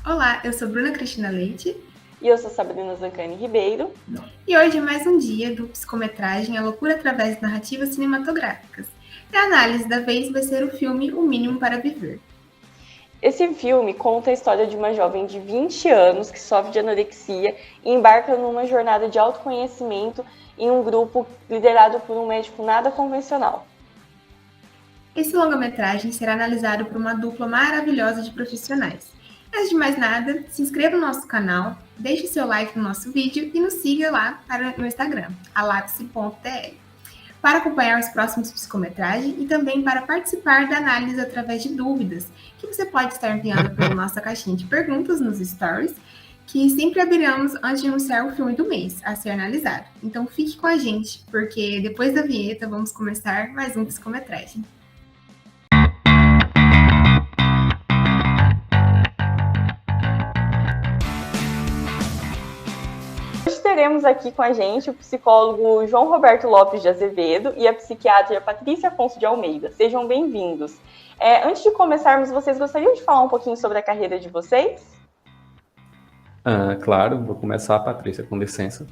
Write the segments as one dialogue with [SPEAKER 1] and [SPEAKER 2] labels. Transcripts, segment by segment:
[SPEAKER 1] Olá, eu sou Bruna Cristina Leite
[SPEAKER 2] E eu sou Sabrina Zancani Ribeiro.
[SPEAKER 1] e hoje é mais um dia do Psicometragem, a loucura através de narrativas cinematográficas. E a análise da vez vai ser o filme O Mínimo para Viver.
[SPEAKER 2] Esse filme conta a história de uma jovem de 20 anos que sofre de anorexia e embarca numa jornada de autoconhecimento em um grupo liderado por um médico nada convencional.
[SPEAKER 1] Esse longa-metragem será analisado por uma dupla maravilhosa de profissionais. Antes de mais nada, se inscreva no nosso canal, deixe seu like no nosso vídeo e nos siga lá no Instagram, alapse.tl, para acompanhar os próximos psicometragens e também para participar da análise através de dúvidas, que você pode estar enviando pela nossa caixinha de perguntas nos stories, que sempre abriremos antes de anunciar o filme do mês a ser analisado. Então fique com a gente, porque depois da vinheta vamos começar mais um psicometragem.
[SPEAKER 2] Hoje teremos aqui com a gente o psicólogo João Roberto Lopes de Azevedo e a psiquiatra Patrícia Afonso de Almeida. Sejam bem-vindos. Antes de começarmos, vocês gostariam de falar um pouquinho sobre a carreira de vocês?
[SPEAKER 3] Claro, vou começar, Patrícia, com licença.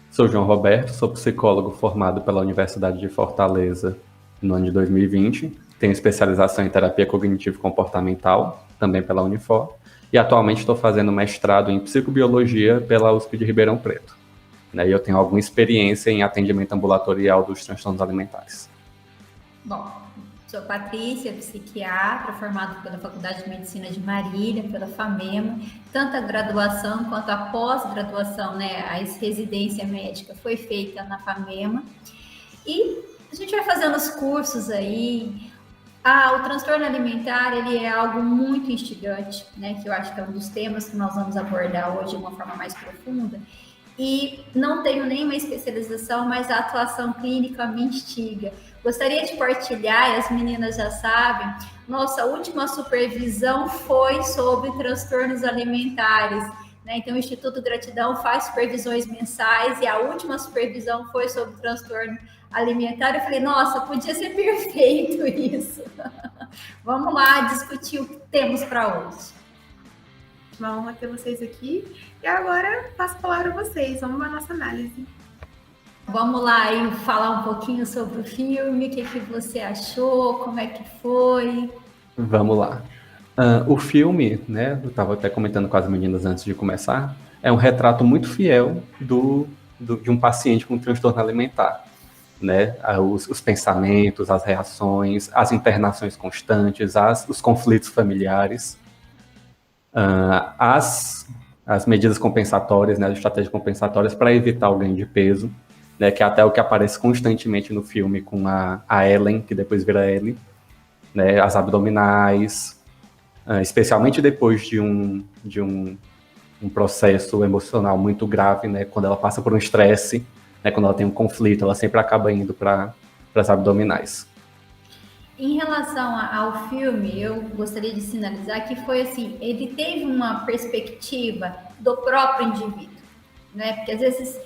[SPEAKER 3] Sou João Roberto, sou psicólogo formado pela Universidade de Fortaleza no ano de 2020. Tenho especialização em terapia cognitivo-comportamental, também pela Unifor. E atualmente estou fazendo mestrado em psicobiologia pela USP de Ribeirão Preto. E eu tenho alguma experiência em atendimento ambulatorial dos transtornos alimentares.
[SPEAKER 4] Bom, sou Patrícia, psiquiatra, formada pela Faculdade de Medicina de Marília, pela FAMEMA. Tanto a graduação quanto a pós-graduação, né, a residência médica foi feita na FAMEMA. E a gente vai fazendo os cursos aí. O transtorno alimentar, ele é algo muito instigante, né, que eu acho que é um dos temas que nós vamos abordar hoje de uma forma mais profunda. E não tenho nenhuma especialização, mas a atuação clínica me instiga. Gostaria de partilhar, e as meninas já sabem, nossa última supervisão foi sobre transtornos alimentares, né? Então, o Instituto Gratidão faz supervisões mensais e a última supervisão foi sobre transtorno alimentar. Eu falei, nossa, podia ser perfeito isso. Vamos lá discutir o que temos para hoje.
[SPEAKER 1] Uma honra ter vocês aqui. E agora passo a palavra a vocês. Vamos à nossa análise.
[SPEAKER 4] Vamos lá aí falar um pouquinho sobre o filme, o que você achou, como é que foi?
[SPEAKER 3] Vamos lá. O filme, né, eu estava até comentando com as meninas antes de começar, é um retrato muito fiel de um paciente com transtorno alimentar. Né? Os pensamentos, as reações, as internações constantes, os conflitos familiares, as medidas compensatórias, né, as estratégias compensatórias para evitar o ganho de peso, né, que é até o que aparece constantemente no filme com a Ellen, que depois vira Ellie, né, as abdominais, especialmente depois de um processo emocional muito grave, né, quando ela passa por um estresse, né, quando ela tem um conflito, ela sempre acaba indo para as abdominais.
[SPEAKER 4] Em relação ao filme, eu gostaria de sinalizar que foi assim, ele teve uma perspectiva do próprio indivíduo, né? Porque às vezes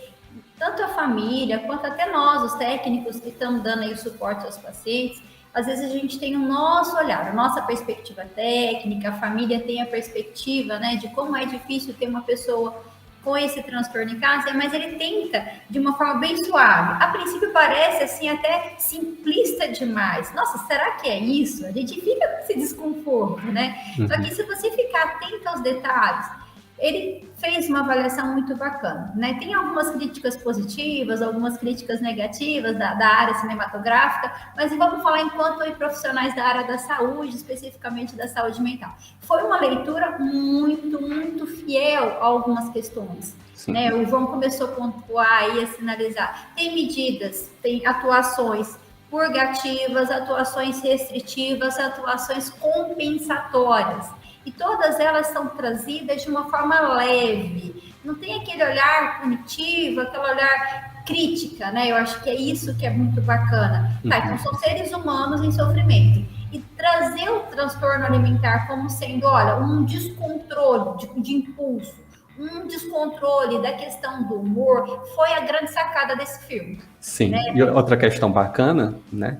[SPEAKER 4] tanto a família quanto até nós, os técnicos que estamos dando aí o suporte aos pacientes, às vezes a gente tem o nosso olhar, a nossa perspectiva técnica, a família tem a perspectiva, né, de como é difícil ter uma pessoa com esse transtorno em casa, mas ele tenta de uma forma bem suave. A princípio parece assim até simplista demais. Nossa, será que é isso? A gente fica com esse desconforto, né? Uhum. Só que se você ficar atento aos detalhes, ele fez uma avaliação muito bacana, né? Tem algumas críticas positivas, algumas críticas negativas da área cinematográfica, mas vamos falar enquanto profissionais da área da saúde, especificamente da saúde mental. Foi uma leitura muito, muito fiel a algumas questões, né? O João começou a pontuar e a sinalizar. Tem medidas, tem atuações purgativas, atuações restritivas, atuações compensatórias. E todas elas são trazidas de uma forma leve. Não tem aquele olhar punitivo, aquele olhar crítica, né? Eu acho que é isso que é muito bacana. Tá, então são seres humanos em sofrimento. E trazer o transtorno alimentar como sendo, olha, um descontrole de impulso, um descontrole da questão do humor, foi a grande sacada desse filme.
[SPEAKER 3] Sim, né? E outra questão bacana, né,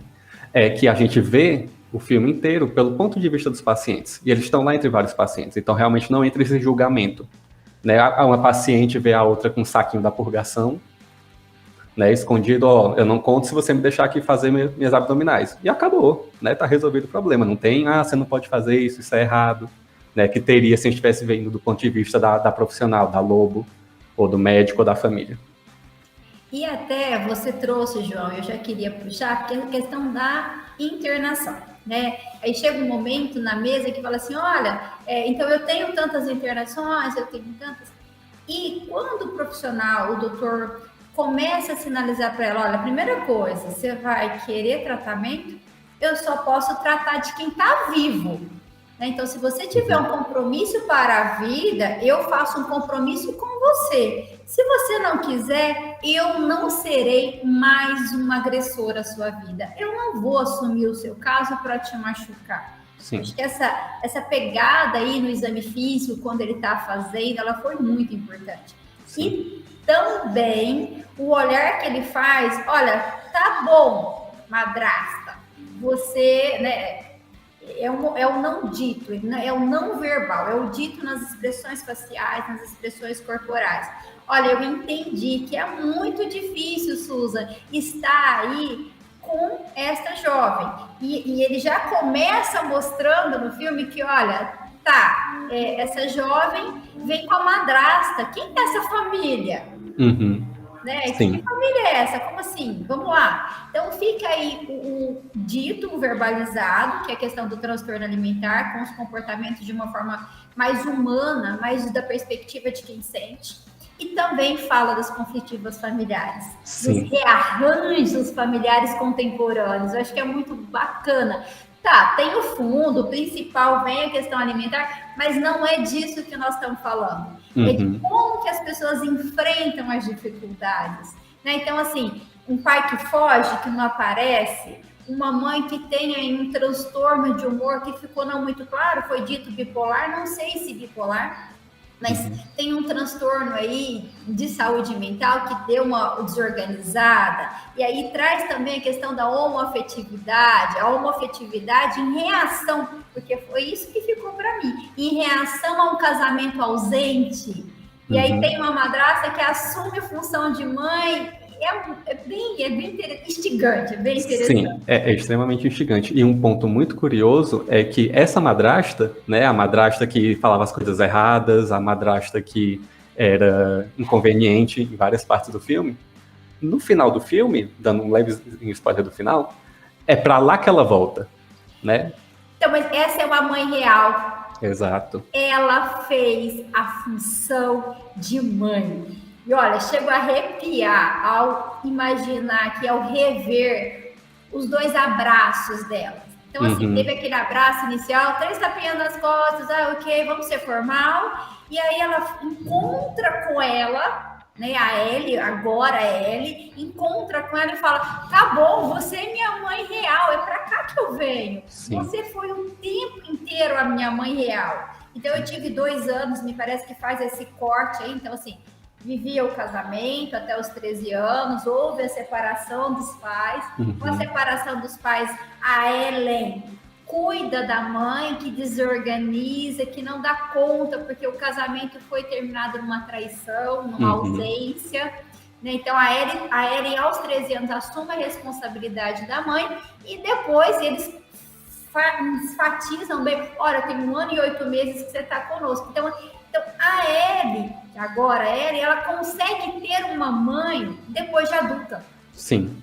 [SPEAKER 3] é que a gente vê o filme inteiro pelo ponto de vista dos pacientes. E eles estão lá entre vários pacientes, então realmente não entra esse julgamento. Né? Uma paciente vê a outra com um saquinho da purgação, né, escondido, ó, eu não conto se você me deixar aqui fazer minhas abdominais. E acabou, né, tá resolvido o problema. Não tem, você não pode fazer isso é errado, né, que teria se a gente estivesse vendo do ponto de vista da profissional, da lobo, ou do médico, ou da família.
[SPEAKER 4] E até você trouxe, João, eu já queria puxar, porque é a questão da internação, né? Aí chega um momento na mesa que fala assim, olha, então eu tenho tantas internações, eu tenho tantas... E quando o profissional, o doutor, começa a sinalizar para ela, olha, primeira coisa, você vai querer tratamento, eu só posso tratar de quem está vivo. Então, se você tiver um compromisso para a vida, eu faço um compromisso com você. Se você não quiser, eu não serei mais um agressor à sua vida. Eu não vou assumir o seu caso para te machucar. Sim. Acho que essa pegada aí no exame físico, quando ele está fazendo, ela foi muito importante. Sim. E também o olhar que ele faz, olha, tá bom, madrasta, você, né... É o não dito, é o não verbal, é o dito nas expressões faciais, nas expressões corporais. Olha, eu entendi que é muito difícil, Susan, estar aí com esta jovem. E ele já começa mostrando no filme que, olha, essa jovem vem com a madrasta. Quem é essa família?
[SPEAKER 3] Uhum.
[SPEAKER 4] Né? Que família é essa? Como assim? Vamos lá. Então fica aí o dito, o verbalizado, que é a questão do transtorno alimentar, com os comportamentos de uma forma mais humana, mais da perspectiva de quem sente. E também fala das conflitivas familiares, dos rearranjos familiares contemporâneos. Eu acho que é muito bacana. Tem o fundo, o principal vem a questão alimentar, mas não é disso que nós estamos falando. Uhum. É de como que as pessoas enfrentam as dificuldades. Né? Então, assim, um pai que foge, que não aparece, uma mãe que tem aí um transtorno de humor que ficou não muito claro, foi dito bipolar, não sei se bipolar, mas tem um transtorno aí de saúde mental que deu uma desorganizada, e aí traz também a questão da homoafetividade, a homoafetividade em reação, porque foi isso que ficou para mim, em reação a um casamento ausente, e aí tem uma madrasta que assume a função de mãe, é bem instigante, é bem interessante.
[SPEAKER 3] Sim, é extremamente instigante. E um ponto muito curioso é que essa madrasta, né, a madrasta que falava as coisas erradas, a madrasta que era inconveniente em várias partes do filme, no final do filme, dando um leve spoiler do final, é pra lá que ela volta, né?
[SPEAKER 4] Então, mas essa é uma mãe real.
[SPEAKER 3] Exato.
[SPEAKER 4] Ela fez a função de mãe. E olha, chego a arrepiar ao imaginar que ao rever os 2 abraços dela. Então, assim, teve aquele abraço inicial, 3 tapinhas nas costas, ok, vamos ser formal. E aí ela encontra com ela, né, a Ellie, agora a Ellie, encontra com ela e fala, tá bom, você é minha mãe real, é pra cá que eu venho. Sim. Você foi o tempo inteiro a minha mãe real. Então, eu tive 2 anos, me parece que faz esse corte aí, então, assim, vivia o casamento até os 13 anos, houve a separação dos pais. Com a separação dos pais, a Ellen cuida da mãe, que desorganiza, que não dá conta, porque o casamento foi terminado numa traição, numa ausência. Né? Então, a Ellen, aos 13 anos, assume a responsabilidade da mãe e depois eles enfatizam bem, olha, tem 1 ano e 8 meses que você está conosco. Então, a Ellie, agora a Ellie, ela consegue ter uma mãe depois de adulta.
[SPEAKER 3] Sim.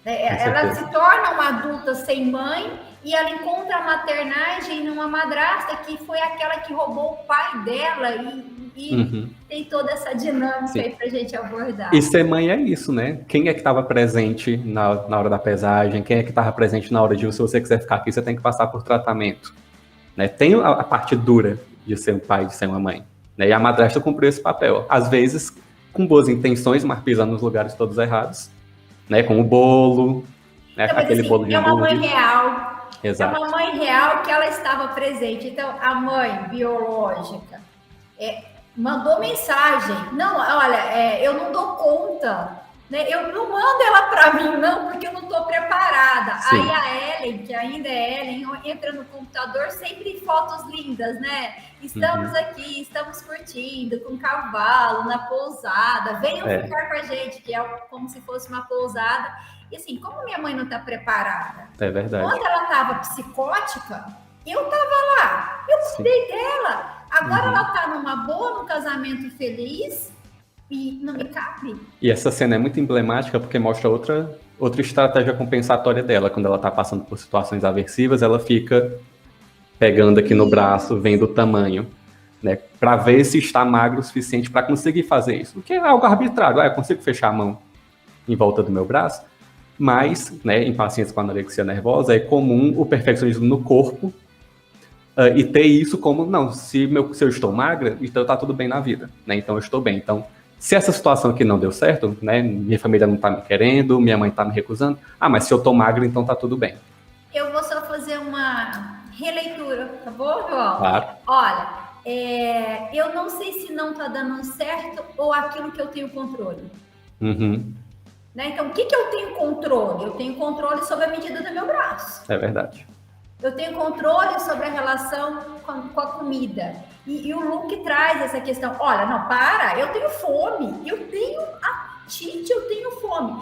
[SPEAKER 4] Ela se torna uma adulta sem mãe e ela encontra a maternagem numa madrasta que foi aquela que roubou o pai dela e tem toda essa dinâmica aí pra gente abordar.
[SPEAKER 3] E ser mãe é isso, né? Quem é que estava presente na hora da pesagem? Quem é que estava presente na hora de, se você quiser ficar aqui, você tem que passar por tratamento. Né? Tem a parte dura de ser um pai, de ser uma mãe. Né? E a madrasta cumpriu esse papel. Às vezes, com boas intenções, mas pisando nos lugares todos errados. Né? Com o bolo, né?
[SPEAKER 4] Então,
[SPEAKER 3] aquele
[SPEAKER 4] assim,
[SPEAKER 3] bolo de
[SPEAKER 4] uma mãe real.
[SPEAKER 3] Exato.
[SPEAKER 4] É uma mãe real que ela estava presente. Então, a mãe biológica mandou mensagem. Não, olha, eu não dou conta. né? Eu não mando ela para mim, não, porque eu não estou preparada.
[SPEAKER 3] Sim.
[SPEAKER 4] Aí a Ellen, que ainda é Ellen, entra no computador, sempre fotos lindas, né? Estamos aqui, estamos curtindo, com cavalo, na pousada. Venham ficar com a gente, que é como se fosse uma pousada. E assim, como minha mãe não está preparada,
[SPEAKER 3] É verdade.
[SPEAKER 4] quando ela estava psicótica, eu estava lá, eu cuidei dela. Agora ela está numa boa, num casamento feliz, e não me cabe.
[SPEAKER 3] E essa cena é muito emblemática porque mostra outra estratégia compensatória dela. Quando ela tá passando por situações aversivas, ela fica pegando aqui no braço, vendo o tamanho, né? Para ver se está magro o suficiente para conseguir fazer isso. O que é algo arbitrário. Eu consigo fechar a mão em volta do meu braço, mas, né, em pacientes com anorexia nervosa, é comum o perfeccionismo no corpo e ter isso como, não, se eu estou magra, então tá tudo bem na vida, né? Então eu estou bem. Então, se essa situação aqui não deu certo, né, minha família não tá me querendo, minha mãe tá me recusando, mas se eu tô magro, então tá tudo bem.
[SPEAKER 4] Eu vou só fazer uma releitura, tá bom, João?
[SPEAKER 3] Claro.
[SPEAKER 4] Olha, eu não sei se não tá dando certo ou aquilo que eu tenho controle. Né? Então, o que eu tenho controle? Eu tenho controle sobre a medida do meu braço.
[SPEAKER 3] É verdade.
[SPEAKER 4] Eu tenho controle sobre a relação com a comida. E o Luke traz essa questão. Olha, não, eu tenho fome. Eu tenho apetite, eu tenho fome.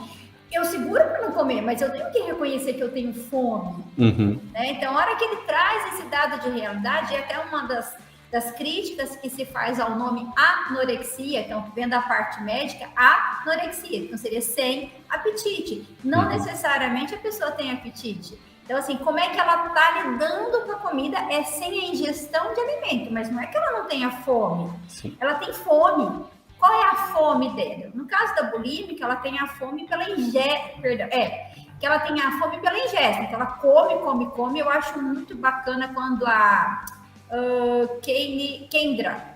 [SPEAKER 4] Eu seguro para não comer, mas eu tenho que reconhecer que eu tenho fome. Né? Então, a hora que ele traz esse dado de realidade, é até uma das críticas que se faz ao nome anorexia, então, vendo a parte médica, anorexia. Então, seria sem apetite. Não necessariamente a pessoa tem apetite. Então, assim, como é que ela está lidando com a comida é sem a ingestão de alimento, mas não é que ela não tenha fome.
[SPEAKER 3] Sim.
[SPEAKER 4] Ela tem fome. Qual é a fome dela? No caso da bulímica, ela tem a fome pela ingesta, que ela tem a fome pela ingesta, então ela come. Eu acho muito bacana quando a Kendra,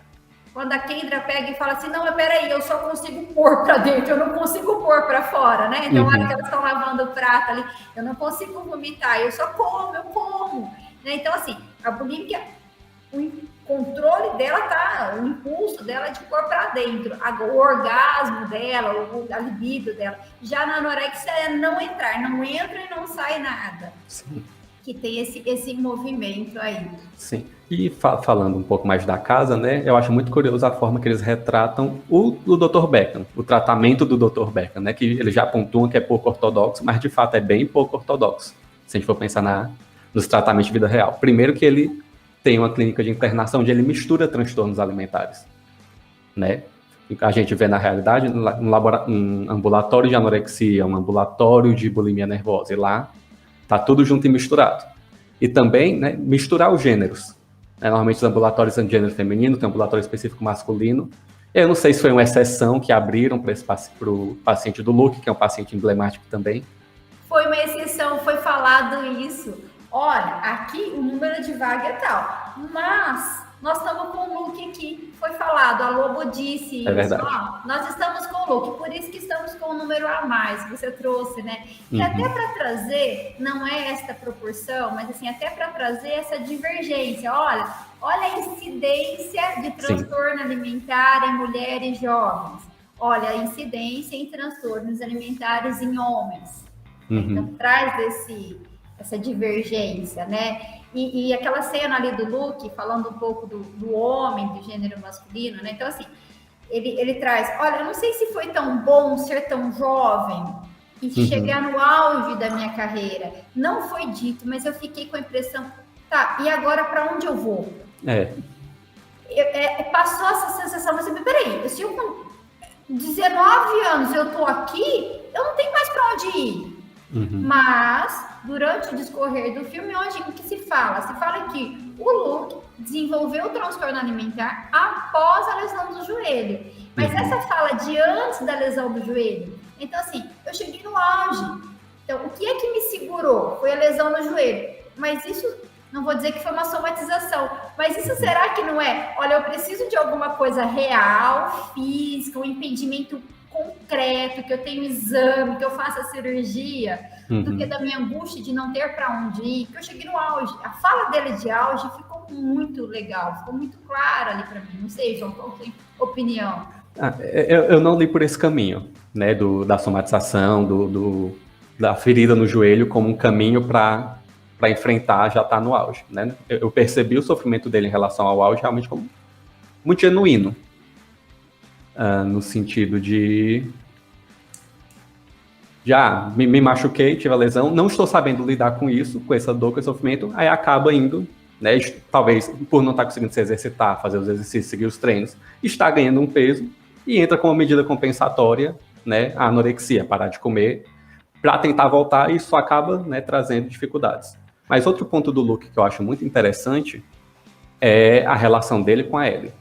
[SPEAKER 4] quando a Kendra pega e fala assim, não, mas peraí, eu só consigo pôr para dentro, eu não consigo pôr para fora, né? Então, a hora que elas estão lavando o prato ali, eu não consigo vomitar, eu como. Né? Então, assim, a bulímica, o controle dela o impulso dela é de pôr para dentro, o orgasmo dela, a libido dela. Já na anorexia é não entrar, não entra e não sai nada.
[SPEAKER 3] Sim.
[SPEAKER 4] Que tem esse movimento aí.
[SPEAKER 3] Sim. E falando um pouco mais da casa, né, eu acho muito curioso a forma que eles retratam o Dr. Beckham, o tratamento do Dr. Beckham, né, que eles já pontuam que é pouco ortodoxo, mas de fato é bem pouco ortodoxo, se a gente for pensar nos tratamentos de vida real. Primeiro que ele tem uma clínica de internação onde ele mistura transtornos alimentares, né? A gente vê na realidade um ambulatório de anorexia, um ambulatório de bulimia nervosa, e lá tá tudo junto e misturado. E também, né, misturar os gêneros. Normalmente os ambulatórios são de gênero feminino, tem um ambulatório específico masculino. Eu não sei se foi uma exceção que abriram para o paciente do Luke, que é um paciente emblemático também.
[SPEAKER 4] Foi uma exceção, foi falado isso. Olha, aqui o número de vaga é tal, mas nós estamos com o Luke aqui, foi falado, a Lobo disse isso.
[SPEAKER 3] Verdade.
[SPEAKER 4] Nós estamos com o Luke, por isso que estamos com o número a mais, que você trouxe, né? E até para trazer, não é esta proporção, mas assim, até para trazer essa divergência. Olha a incidência de transtorno alimentar em mulheres jovens. Olha a incidência em transtornos alimentares em homens. Então, traz essa divergência, né? E aquela cena ali do Luke, falando um pouco do homem, do gênero masculino, né? Então, assim, ele traz, olha, eu não sei se foi tão bom ser tão jovem e chegar no auge da minha carreira. Não foi dito, mas eu fiquei com a impressão, tá, e agora para onde eu vou? Passou essa sensação, mas peraí, se eu com 19 anos eu tô aqui, eu não tenho mais para onde ir. Mas, durante o discorrer do filme, onde que se fala? Se fala que o Luke desenvolveu o transtorno alimentar após a lesão do joelho. Mas essa fala de antes da lesão do joelho. Então, assim, eu cheguei no auge. Então, o que é que me segurou? Foi a lesão no joelho. Mas isso, não vou dizer que foi uma somatização, mas isso será que não é? Olha, eu preciso de alguma coisa real, física, um impedimento concreto, que eu tenho exame, que eu faça cirurgia, do que da minha angústia de não ter para onde ir, que eu cheguei no auge. A fala dele de auge ficou muito legal, ficou muito clara ali para mim. Não sei, João, qual tem opinião?
[SPEAKER 3] Eu não li por esse caminho, né, da somatização, da ferida no joelho como um caminho para enfrentar já tá no auge, né? Eu percebi o sofrimento dele em relação ao auge realmente como muito genuíno, no sentido de já me machuquei, tive a lesão, não estou sabendo lidar com isso, com essa dor, com esse sofrimento, aí acaba indo, né, talvez por não estar conseguindo se exercitar, fazer os exercícios, seguir os treinos, está ganhando um peso e entra com uma medida compensatória, né, a anorexia, parar de comer, para tentar voltar, e isso acaba, né, trazendo dificuldades. Mas outro ponto do Luke que eu acho muito interessante é a relação dele com a Ellie,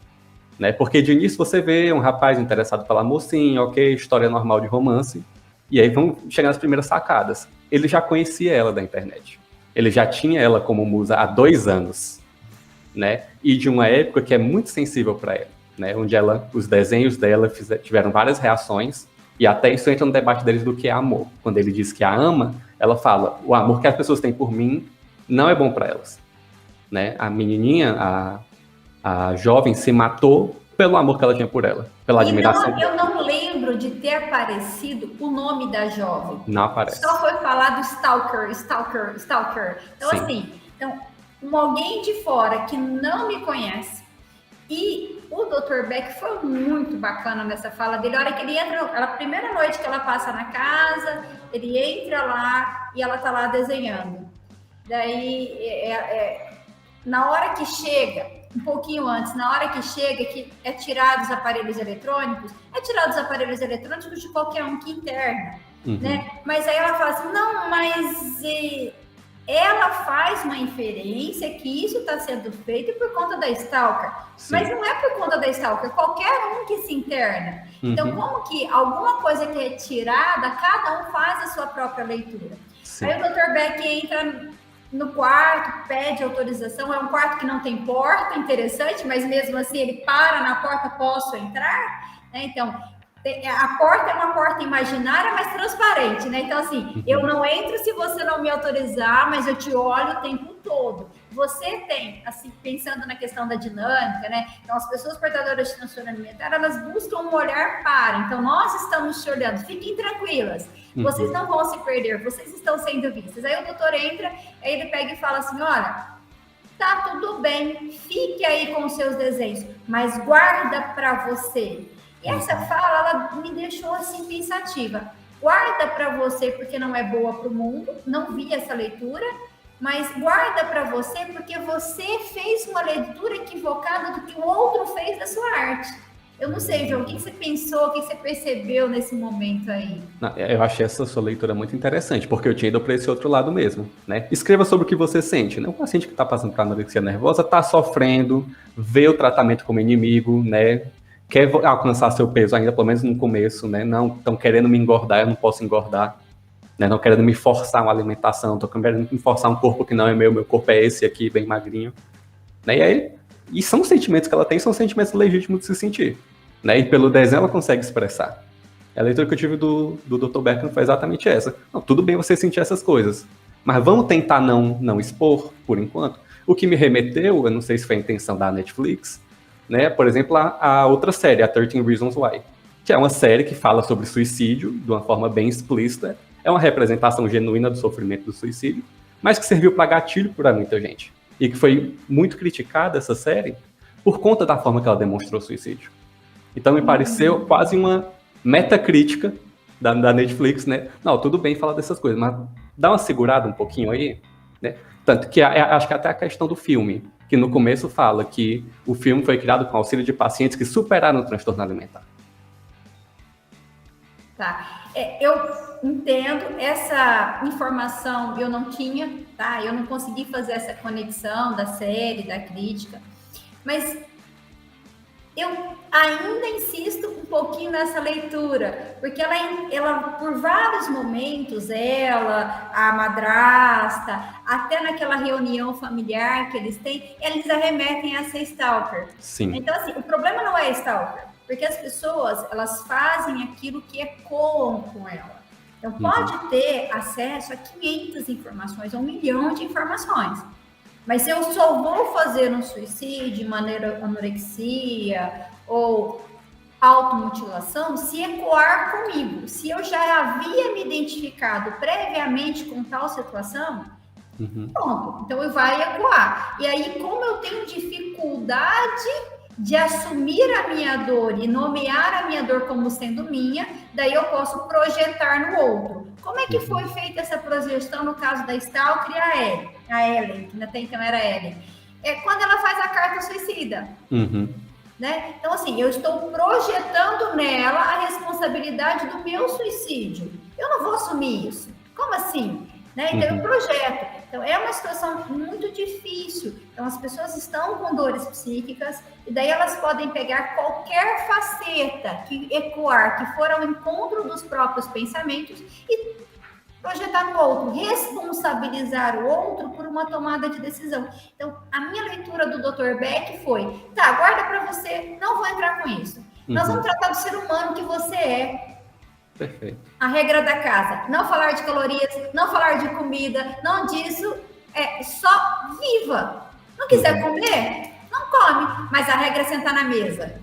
[SPEAKER 3] né, porque de início você vê um rapaz interessado pela mocinha, ok, história normal de romance, e aí vão chegar nas primeiras sacadas. Ele já conhecia ela da internet. Ele já tinha ela como musa há 2 anos, né? E de uma época que é muito sensível para ela, né? Onde os desenhos dela tiveram várias reações, e até isso entra no debate deles do que é amor. Quando ele diz que a ama, ela fala, o amor que as pessoas têm por mim não é bom para elas, né? A menininha, a jovem, se matou pelo amor que ela tinha por ela, pela admiração dela.
[SPEAKER 4] Eu não lembro de ter aparecido o nome da jovem.
[SPEAKER 3] Não aparece.
[SPEAKER 4] Só foi falado stalker. Então,
[SPEAKER 3] Sim.
[SPEAKER 4] assim, alguém de fora que não me conhece. E o Dr. Beck foi muito bacana nessa fala dele. A hora que ele entra, a primeira noite que ela passa na casa, ele entra lá e ela tá lá desenhando. Daí, na hora que chega, um pouquinho antes, na hora que chega, que é tirado os aparelhos eletrônicos, de qualquer um que interna, né? Mas aí ela fala assim, não, mas ela faz uma inferência que isso está sendo feito por conta da Stalker. Sim. Mas não é por conta da Stalker, qualquer um que se interna. Então, como que alguma coisa que é tirada, cada um faz a sua própria leitura. Sim. Aí o Dr. Beck entra no quarto, pede autorização, é um quarto que não tem porta, interessante, mas mesmo assim ele para na porta, posso entrar? Né? Então, a porta é uma porta imaginária, mas transparente, né? Então, assim, eu não entro se você não me autorizar, mas eu te olho o tempo todo. Você tem, assim, pensando na questão da dinâmica, né? Então, as pessoas portadoras de transtorno alimentar, elas buscam um olhar para. Então, nós estamos te olhando, fiquem tranquilas. Vocês não vão se perder, vocês estão sendo vistas. Aí o doutor entra, aí ele pega e fala assim, olha, tá tudo bem, fique aí com os seus desenhos, mas guarda para você. E essa fala, ela me deixou assim pensativa. Guarda para você porque não é boa para o mundo, não vi essa leitura, mas guarda para você porque você fez uma leitura equivocada do que o outro fez da sua arte. Eu não sei, João, o que você pensou, o que você percebeu nesse momento aí?
[SPEAKER 3] Eu achei essa sua leitura muito interessante, porque eu tinha ido para esse outro lado mesmo, né? Escreva sobre o que você sente, né? O paciente que está passando por anorexia nervosa está sofrendo, vê o tratamento como inimigo, né? Quer alcançar seu peso ainda, pelo menos no começo, né? Não estão querendo me engordar, eu não posso engordar, né? Não querendo me forçar uma alimentação, estão querendo me forçar um corpo que não é meu corpo é esse aqui, bem magrinho, né? E são sentimentos que ela tem, são sentimentos legítimos de se sentir, né? E pelo desenho ela consegue expressar. A leitura que eu tive do Dr. Beck foi exatamente essa. Não, tudo bem você sentir essas coisas, mas vamos tentar não expor, por enquanto. O que me remeteu, eu não sei se foi a intenção da Netflix, né? Por exemplo, a outra série, a 13 Reasons Why, que é uma série que fala sobre suicídio de uma forma bem explícita, é uma representação genuína do sofrimento do suicídio, mas que serviu para gatilho para muita gente. E que foi muito criticada, essa série, por conta da forma que ela demonstrou o suicídio. Então me pareceu quase uma metacrítica da Netflix, né? Não, tudo bem falar dessas coisas, mas dá uma segurada um pouquinho aí, né? Tanto que acho que até a questão do filme, que no começo fala que o filme foi criado com auxílio de pacientes que superaram o transtorno alimentar.
[SPEAKER 4] Tá. Eu entendo, essa informação eu não tinha, tá? Eu não consegui fazer essa conexão da série, da crítica, mas eu ainda insisto um pouquinho nessa leitura, porque ela por vários momentos, a madrasta, até naquela reunião familiar que eles têm, eles arremetem a ser stalker.
[SPEAKER 3] Sim.
[SPEAKER 4] Então, assim, o problema não é stalker, porque as pessoas, elas fazem aquilo que ecoam com ela. Então, pode ter acesso a 500 informações, a 1 milhão de informações. Mas se eu só vou fazer um suicídio de maneira anorexia, ou automutilação se ecoar comigo. Se eu já havia me identificado previamente com tal situação, pronto, então eu vai ecoar. E aí, como eu tenho dificuldade de assumir a minha dor e nomear a minha dor como sendo minha, daí eu posso projetar no outro. Como é que foi feita essa projeção no caso da Stalker e a Ellen, que até então era Ellen? É quando ela faz a carta suicida. Né? Então, assim, eu estou projetando nela a responsabilidade do meu suicídio. Eu não vou assumir isso. Como assim? Né? Então, eu projeto. Então, é uma situação muito difícil. Então, as pessoas estão com dores psíquicas e daí elas podem pegar qualquer faceta que ecoar, que for ao encontro dos próprios pensamentos e projetar no outro, responsabilizar o outro por uma tomada de decisão. Então, a minha leitura do Dr. Beck foi, tá, guarda para você, não vou entrar com isso. Nós vamos tratar do ser humano que você é.
[SPEAKER 3] Perfeito.
[SPEAKER 4] A regra da casa, não falar de calorias, não falar de comida, não disso, é só viva. Não quiser comer, não come, mas a regra é sentar na mesa.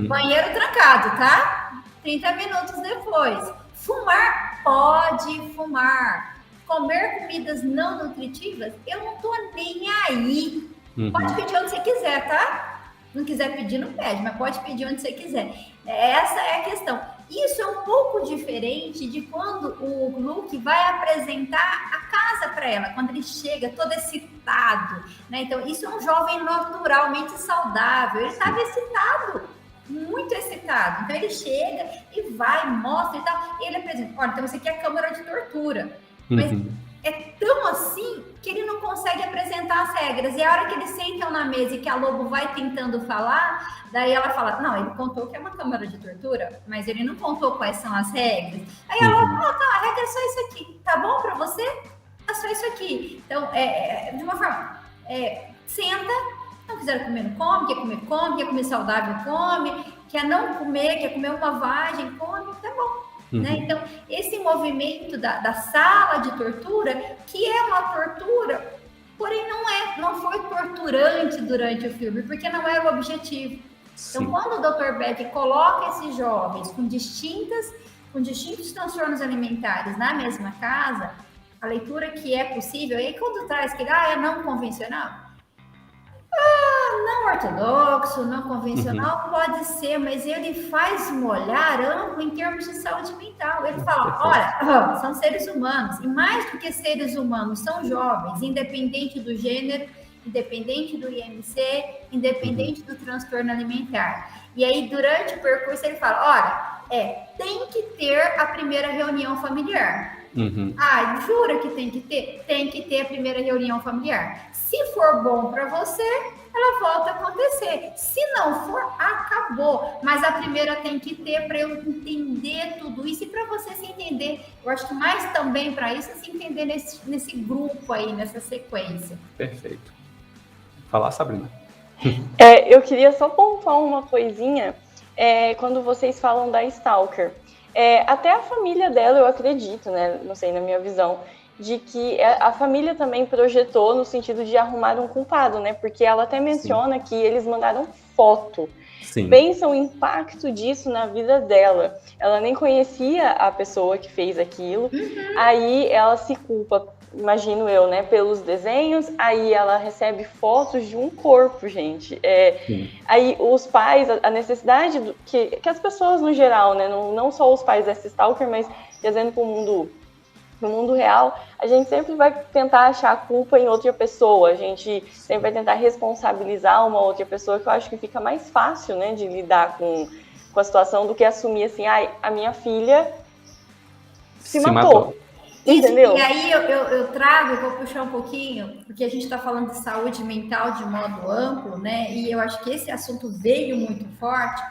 [SPEAKER 4] Banheiro trancado, tá? 30 minutos depois. Fumar, pode fumar. Comer comidas não nutritivas, eu não tô nem aí. Pode pedir onde você quiser, tá? Não quiser pedir, não pede, mas pode pedir onde você quiser. Essa é a questão. Isso é um pouco diferente de quando o Luke vai apresentar a casa para ela, quando ele chega todo excitado, né? Então, isso é um jovem naturalmente saudável. Ele estava excitado, muito excitado. Então, ele chega e vai, mostra e tal. E ele apresenta, olha, então você quer câmara de tortura. Mas é tão assim que ele não consegue apresentar as regras. E a hora que eles sentam na mesa e que a Lobo vai tentando falar, daí ela fala, não, ele contou que é uma câmara de tortura, mas ele não contou quais são as regras. Aí ela fala, tá, a regra é só isso aqui. Tá bom pra você? É só isso aqui. Então, de uma forma, senta, não quiser comer, não come, quer comer saudável, come, quer não comer, quer comer uma vagem, come, tá bom. Né? Então, esse movimento da sala de tortura, que é uma tortura, porém não foi torturante durante o filme, porque não era o objetivo. Sim. Então, quando o Dr. Beck coloca esses jovens com distintos transtornos alimentares na mesma casa, a leitura que é possível, e aí quando traz que é não convencional, não ortodoxo, não convencional, pode ser, mas ele faz um olhar amplo em termos de saúde mental. Ele fala, olha, são seres humanos, e mais do que seres humanos, são jovens, independente do gênero, independente do IMC, independente do transtorno alimentar. E aí, durante o percurso, ele fala, olha, tem que ter a primeira reunião familiar. Jura que tem que ter? Tem que ter a primeira reunião familiar. Se for bom para você, ela volta a acontecer. Se não for, acabou. Mas a primeira tem que ter para eu entender tudo isso e para você se entender. Eu acho que mais também para isso é se entender nesse grupo aí, nessa sequência.
[SPEAKER 3] Perfeito. Falar, Sabrina.
[SPEAKER 2] Eu queria só pontuar uma coisinha quando vocês falam da Stalker. Até a família dela, eu acredito, né? Não sei, na minha visão, de que a família também projetou no sentido de arrumar um culpado, né? Porque ela até menciona que eles mandaram foto. Sim. Pensa o impacto disso na vida dela. Ela nem conhecia a pessoa que fez aquilo. Aí ela se culpa, imagino eu, né? Pelos desenhos. Aí ela recebe fotos de um corpo, gente. Aí os pais, a necessidade que as pessoas no geral, né? Não só os pais dessa Stalker, mas dizendo para no mundo real, a gente sempre vai tentar achar a culpa em outra pessoa, a gente sempre vai tentar responsabilizar uma outra pessoa, que eu acho que fica mais fácil, né, de lidar com a situação do que assumir assim, a minha filha se matou. Entendeu?
[SPEAKER 4] E aí eu vou puxar um pouquinho, porque a gente está falando de saúde mental de modo amplo, né, e eu acho que esse assunto veio muito forte.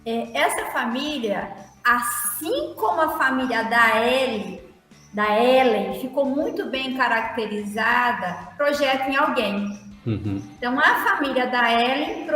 [SPEAKER 4] Essa família, assim como a família da Ellen ficou muito bem caracterizada, projeta em alguém. Então, a família da Ellen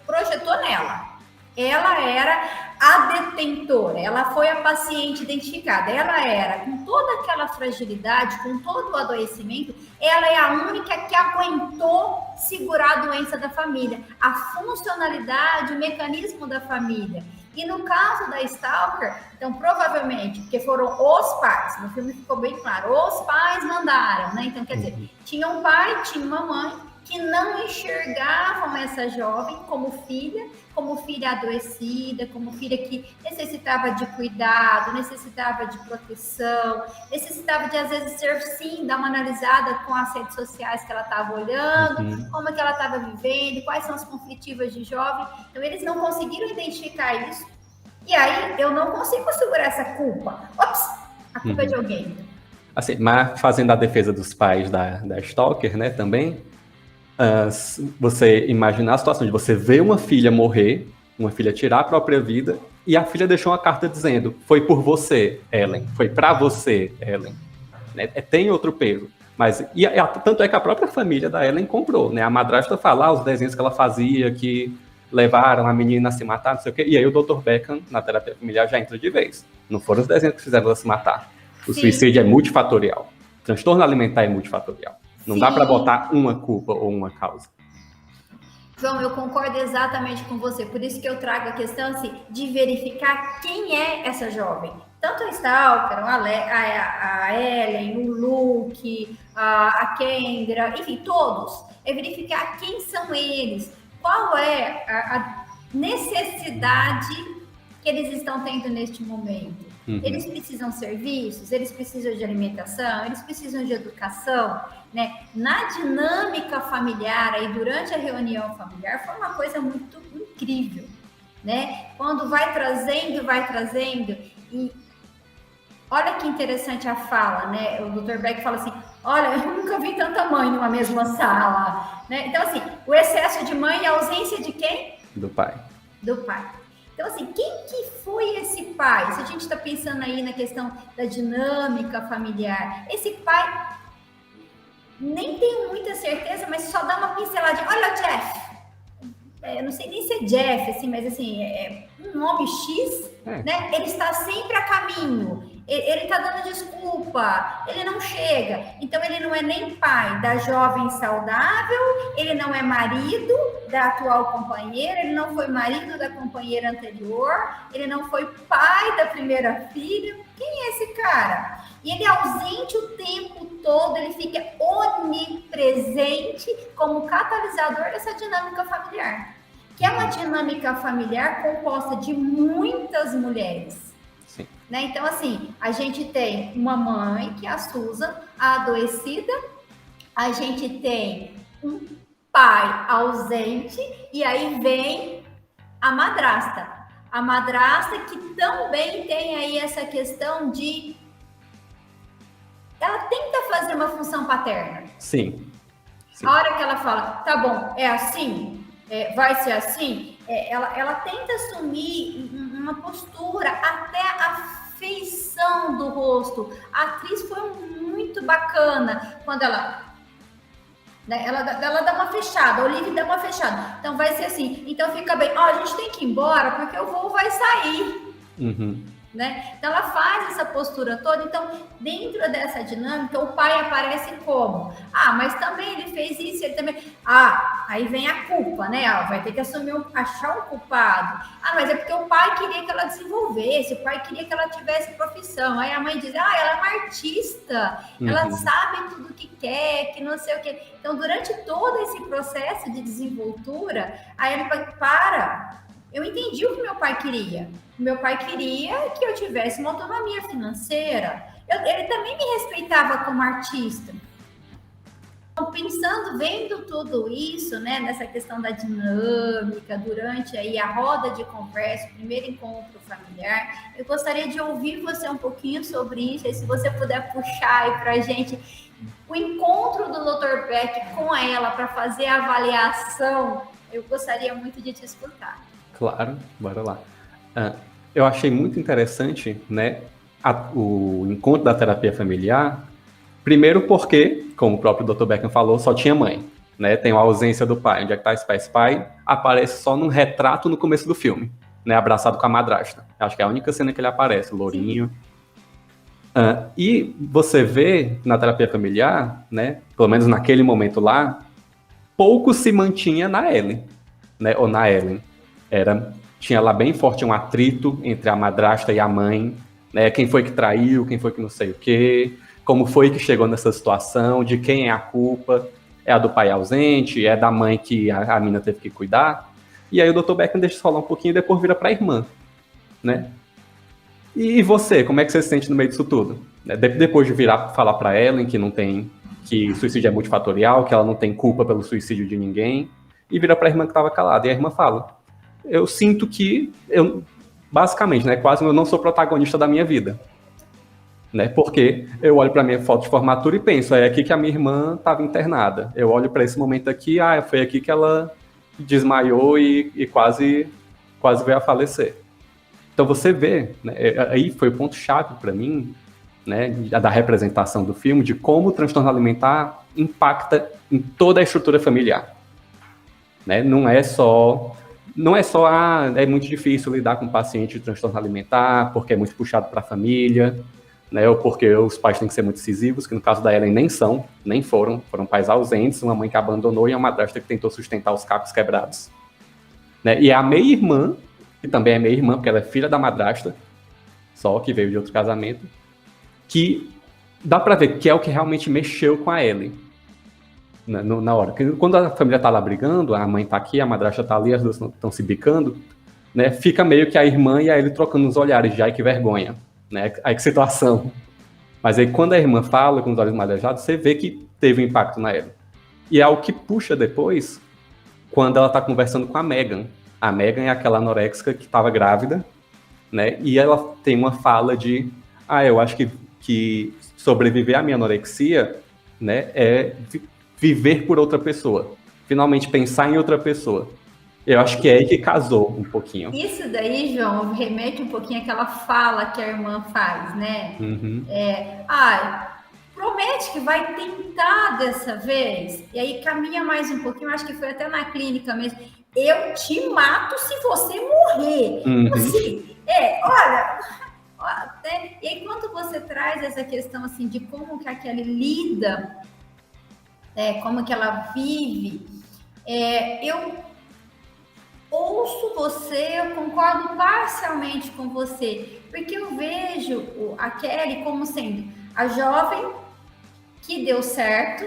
[SPEAKER 4] projetou nela. Ela era a detentora, ela foi a paciente identificada. Ela era, com toda aquela fragilidade, com todo o adoecimento, ela é a única que aguentou segurar a doença da família, a funcionalidade, o mecanismo da família. E no caso da Stalker, então provavelmente, porque foram os pais, no filme ficou bem claro, os pais mandaram, né? Então, quer dizer, tinha um pai, tinha uma mãe que não enxergavam essa jovem como filha adoecida, como filha que necessitava de cuidado, necessitava de proteção, necessitava de, às vezes, ser, sim, dar uma analisada com as redes sociais que ela estava olhando, como é que ela estava vivendo, quais são as conflitivas de jovem. Então, eles não conseguiram identificar isso. E aí, eu não consigo segurar essa culpa. Ops, a culpa é de alguém.
[SPEAKER 3] Assim, mas fazendo a defesa dos pais da Stalker, né, também, você imaginar a situação de você ver uma filha morrer, uma filha tirar a própria vida, e a filha deixou uma carta dizendo: foi por você, Ellen, foi pra você, Ellen. Né? Tem outro peso. Mas, tanto é que a própria família da Ellen comprou, né? A madrasta fala os desenhos que ela fazia, que levaram a menina a se matar, não sei o quê, e aí o Dr. Beckham, na terapia familiar, já entra de vez. Não foram os desenhos que fizeram ela se matar. O suicídio é multifatorial. O transtorno alimentar é multifatorial. Não dá para botar uma culpa ou uma causa.
[SPEAKER 4] João, eu concordo exatamente com você. Por isso que eu trago a questão assim, de verificar quem é essa jovem. Tanto a Stalker, a Ellen, o Luke, a Kendra, enfim, todos. É verificar quem são eles. Qual é a necessidade que eles estão tendo neste momento. Eles precisam de serviços, eles precisam de alimentação, eles precisam de educação, né? Na dinâmica familiar, aí durante a reunião familiar, foi uma coisa muito incrível, né? Quando vai trazendo, e olha que interessante a fala, né? O Dr. Beck fala assim, olha, eu nunca vi tanta mãe numa mesma sala, né? Então, assim, o excesso de mãe e a ausência de quem?
[SPEAKER 3] Do pai.
[SPEAKER 4] Do pai. Então, assim, quem que foi esse pai? Se a gente está pensando aí na questão da dinâmica familiar, esse pai, nem tenho muita certeza, mas só dá uma pinceladinha. Olha, Jeff, eu não sei nem se é Jeff, assim, mas assim, é um nome X, né? Ele está sempre a caminho, ele está dando desculpa, ele não chega. Então, ele não é nem pai da jovem saudável, ele não é marido da atual companheira, ele não foi marido da companheira anterior, ele não foi pai da primeira filha. Quem é esse cara? E ele é ausente o tempo todo, ele fica onipresente como catalisador dessa dinâmica familiar, que é uma dinâmica familiar composta de muitas mulheres.
[SPEAKER 3] Sim.
[SPEAKER 4] Né? Então, assim, a gente tem uma mãe, que é a Susan, a adoecida, a gente tem um pai ausente, e aí vem a madrasta. A madrasta que também tem aí essa questão de... Ela tenta fazer uma função paterna.
[SPEAKER 3] Sim.
[SPEAKER 4] A hora que ela fala, tá bom, é assim, vai ser assim, ela tenta assumir uma postura, até a feição do rosto. A atriz foi muito bacana quando ela dá uma fechada, a Olivia dá uma fechada. Então vai ser assim, então fica bem, a gente tem que ir embora porque o voo vai sair. Né? Então ela faz essa postura toda. Então, dentro dessa dinâmica, o pai aparece como? Mas também ele fez isso, ele também... aí vem a culpa, né? Vai ter que achar um culpado. Mas é porque o pai queria que ela desenvolvesse, o pai queria que ela tivesse profissão. Aí a mãe diz, ela é uma artista, ela sabe tudo o que quer, que não sei o que. Então, durante todo esse processo de desenvoltura, aí ele para... Eu entendi o que meu pai queria. Meu pai queria que eu tivesse uma autonomia financeira. Ele também me respeitava como artista. Então, pensando, vendo tudo isso, né, nessa questão da dinâmica, durante aí a roda de conversa, o primeiro encontro familiar, eu gostaria de ouvir você um pouquinho sobre isso, e se você puder puxar aí pra gente o encontro do Dr. Beck com ela para fazer a avaliação, eu gostaria muito de te escutar.
[SPEAKER 3] Claro, bora lá. Eu achei muito interessante, né, o encontro da terapia familiar, primeiro porque, como o próprio Dr. Beckham falou, só tinha mãe, né, tem a ausência do pai. Onde é que tá esse pai? Esse pai aparece só num retrato no começo do filme, né, abraçado com a madrasta. Acho que é a única cena que ele aparece, lourinho. E você vê na terapia familiar, né, pelo menos naquele momento lá, pouco se mantinha na Ellen, né, ou na Ellen. Tinha lá bem forte um atrito entre a madrasta e a mãe, né, quem foi que traiu, quem foi que não sei o quê, como foi que chegou nessa situação, de quem é a culpa, é a do pai ausente, é da mãe que a mina teve que cuidar. E aí o Dr. Beckman deixa isso rolar um pouquinho e depois vira para a irmã, né? E você, como é que você se sente no meio disso tudo? Depois de virar falar para Ellen que suicídio é multifatorial, que ela não tem culpa pelo suicídio de ninguém, e vira para a irmã que estava calada. E a irmã fala: eu sinto que basicamente, né, quase eu não sou protagonista da minha vida, né? Porque eu olho para minha foto de formatura e penso, é aqui que a minha irmã estava internada. Eu olho para esse momento aqui, foi aqui que ela desmaiou e quase veio a falecer. Então você vê, né, aí foi o ponto-chave para mim, né, da representação do filme, de como o transtorno alimentar impacta em toda a estrutura familiar. Né? Não é só é muito difícil lidar com um paciente de transtorno alimentar, porque é muito puxado para a família, né, ou porque os pais têm que ser muito decisivos, que no caso da Ellen nem foram pais ausentes, uma mãe que abandonou e uma madrasta que tentou sustentar os cacos quebrados. Né? E é a meia-irmã, que também é meia-irmã, porque ela é filha da madrasta, só que veio de outro casamento, que dá pra ver que é o que realmente mexeu com a Ellen na hora. Porque quando a família tá lá brigando, a mãe tá aqui, a madrasta tá ali, as duas estão se bicando, né? Fica meio que a irmã e a Ellen trocando os olhares, já, que vergonha, né? Aí que situação. Mas aí quando a irmã fala com os olhos marejados, você vê que teve um impacto na Ellen. E é o que puxa depois, quando ela tá conversando com a Megan. A Megan é aquela anoréxica que estava grávida, né? E ela tem uma fala de, eu acho que sobreviver à minha anorexia, né, é viver por outra pessoa. Finalmente pensar em outra pessoa. Eu acho que é aí que casou um pouquinho.
[SPEAKER 4] Isso daí, João, remete um pouquinho àquela fala que a irmã faz, né?
[SPEAKER 3] Uhum.
[SPEAKER 4] Promete que vai tentar dessa vez. E aí caminha mais um pouquinho, acho que foi até na clínica mesmo. Eu te mato se você morrer.
[SPEAKER 3] Uhum.
[SPEAKER 4] Assim, olha, e aí quando você traz essa questão assim de como que a Kelly lida, como que ela vive, eu ouço você, eu concordo parcialmente com você, porque eu vejo a Kelly como sendo a jovem que deu certo,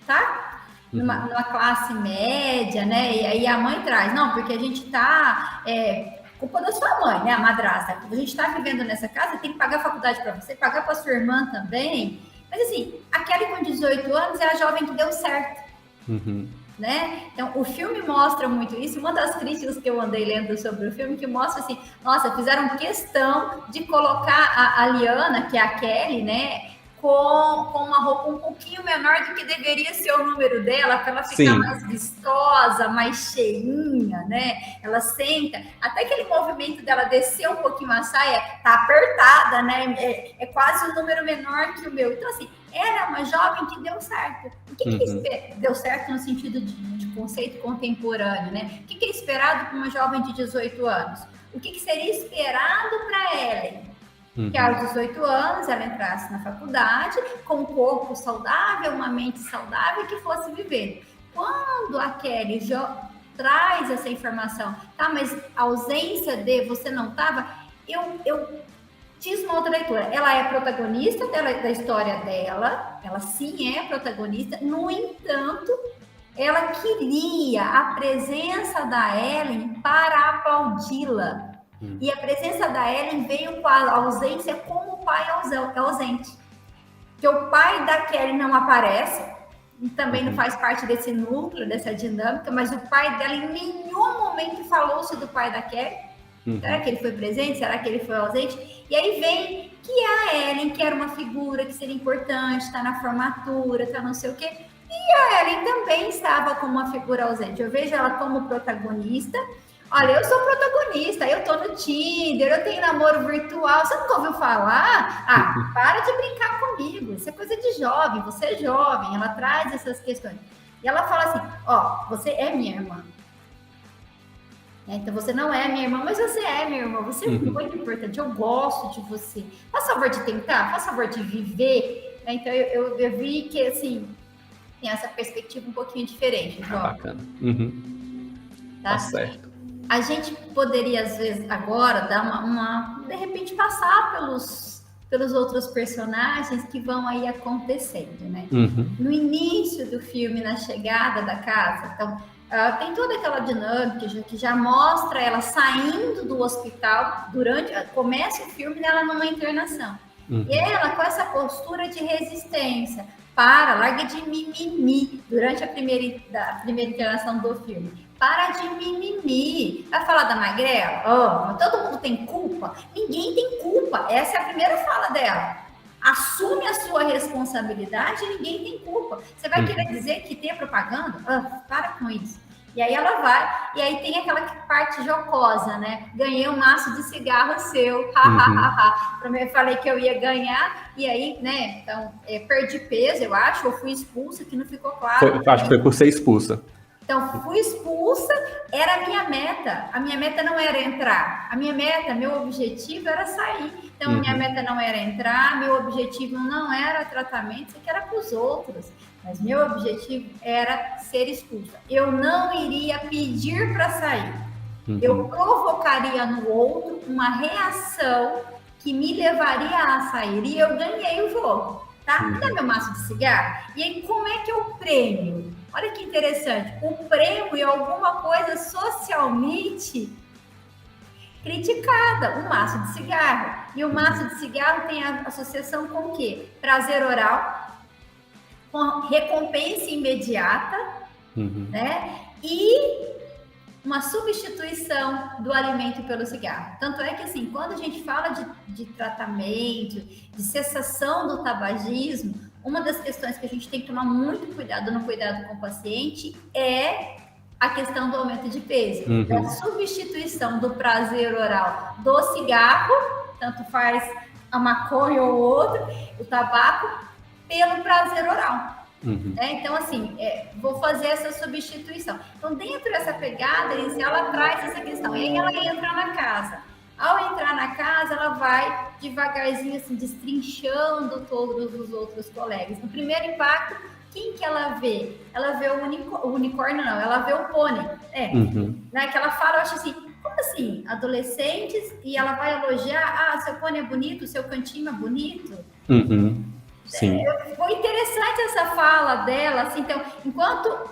[SPEAKER 4] tá? Numa classe média, né? E aí a mãe traz, não, porque a gente tá... culpa da sua mãe, né? A madrasta. A gente tá vivendo nessa casa, tem que pagar a faculdade para você, pagar para sua irmã também. Mas assim, a Kelly com 18 anos é a jovem que deu certo.
[SPEAKER 3] Uhum.
[SPEAKER 4] Né? Então, o filme mostra muito isso. Uma das críticas que eu andei lendo sobre o filme, que mostra assim, nossa, fizeram questão de colocar a Liana, que é a Kelly, né, com uma roupa um pouquinho menor do que deveria ser o número dela, para ela ficar mais vistosa, mais cheinha, né? Ela senta, até aquele movimento dela descer um pouquinho a saia, tá apertada, né? É quase um número menor que o meu. Então, assim, ela é uma jovem que deu certo. O que deu certo no sentido de conceito contemporâneo, né? O que é esperado para uma jovem de 18 anos? O que seria esperado para Ellen? Que aos 18 anos ela entrasse na faculdade com um corpo saudável, uma mente saudável, que fosse viver. Quando a Kelly traz essa informação, tá? Mas a ausência de você não estava, eu fiz uma outra leitura. Ela é protagonista da história dela, ela sim é protagonista, no entanto, ela queria a presença da Ellen para aplaudi-la. E a presença da Ellen veio com a ausência como o pai é ausente. Porque o pai da Kelly não aparece, também não faz parte desse núcleo, dessa dinâmica, mas o pai dela em nenhum momento falou-se do pai da Kelly. Será que ele foi presente? Será que ele foi ausente? E aí vem que a Ellen, que era uma figura que seria importante, está na formatura, está não sei o quê. E a Ellen também estava como uma figura ausente. Eu vejo ela como protagonista. Olha, eu sou protagonista, eu tô no Tinder, eu tenho namoro virtual, você nunca ouviu falar? Para de brincar comigo, isso é coisa de jovem, você é jovem, ela traz essas questões. E ela fala assim, você é minha irmã. Então você não é minha irmã, mas você é minha irmã, você é muito importante, eu gosto de você. Faz favor de tentar, faz favor de viver. Então eu vi que assim tem essa perspectiva um pouquinho diferente, João.
[SPEAKER 3] Bacana. Tá certo.
[SPEAKER 4] A gente poderia, às vezes, agora, dar de repente, passar pelos outros personagens que vão aí acontecendo, né? No início do filme, na chegada da casa, então, tem toda aquela dinâmica que já mostra ela saindo do hospital, começa o filme dela numa internação. E ela, com essa postura de resistência, larga de mimimi durante a primeira internação do filme. Para de mimimi. Vai falar da magrela? Todo mundo tem culpa? Ninguém tem culpa. Essa é a primeira fala dela. Assume a sua responsabilidade e ninguém tem culpa. Você vai querer dizer que tem propaganda? Para com isso. E aí ela vai, e aí tem aquela parte jocosa, né? Ganhei um maço de cigarro seu, Eu falei que eu ia ganhar, e aí, né? Então, perdi peso, eu acho, ou fui expulsa, que não ficou claro.
[SPEAKER 3] Acho que foi por ser expulsa.
[SPEAKER 4] Então, fui expulsa, era a minha meta. A minha meta não era entrar. A minha meta, meu objetivo era sair. Então, minha meta não era entrar, meu objetivo não era tratamento, isso aqui era para os outros. Mas meu objetivo era ser expulsa. Eu não iria pedir para sair. Eu provocaria no outro uma reação que me levaria a sair. E eu ganhei o jogo, tá? Me dá meu maço de cigarro. E aí, como é que eu prêmio? Olha que interessante. O prêmio é alguma coisa socialmente criticada. O maço de cigarro. E o maço de cigarro tem a associação com o quê? Prazer oral, com recompensa imediata, né? E uma substituição do alimento pelo cigarro. Tanto é que, assim, quando a gente fala de tratamento, de cessação do tabagismo, uma das questões que a gente tem que tomar muito cuidado no cuidado com o paciente é a questão do aumento de peso. A substituição do prazer oral do cigarro, tanto faz a maconha ou outro, o tabaco, pelo prazer oral. Então, assim, vou fazer essa substituição. Então, dentro dessa pegada inicial, ela traz essa questão. E aí ela entra na casa. Ao entrar na casa, ela vai devagarzinho, assim, destrinchando todos os outros colegas. No primeiro impacto, quem que ela vê? Ela vê o unicórnio, não, ela vê o pônei. Né, que ela fala, eu acho assim, como assim? Adolescentes, e ela vai elogiar, seu pônei é bonito, seu cantinho é bonito.
[SPEAKER 3] Sim.
[SPEAKER 4] Foi interessante essa fala dela, assim, então, enquanto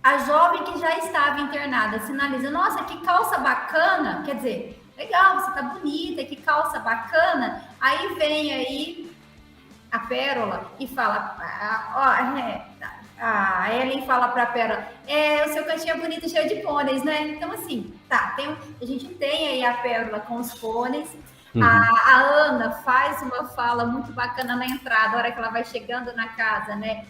[SPEAKER 4] a jovem que já estava internada sinaliza, nossa, que calça bacana, quer dizer, legal, você tá bonita, que calça bacana, aí vem aí a Pérola e fala, a Ellen fala para a Pérola, o seu cantinho é bonito, cheio de pôneis, né? Então, assim, a gente tem aí a Pérola com os pôneis. A Ana faz uma fala muito bacana na entrada, a hora que ela vai chegando na casa, né?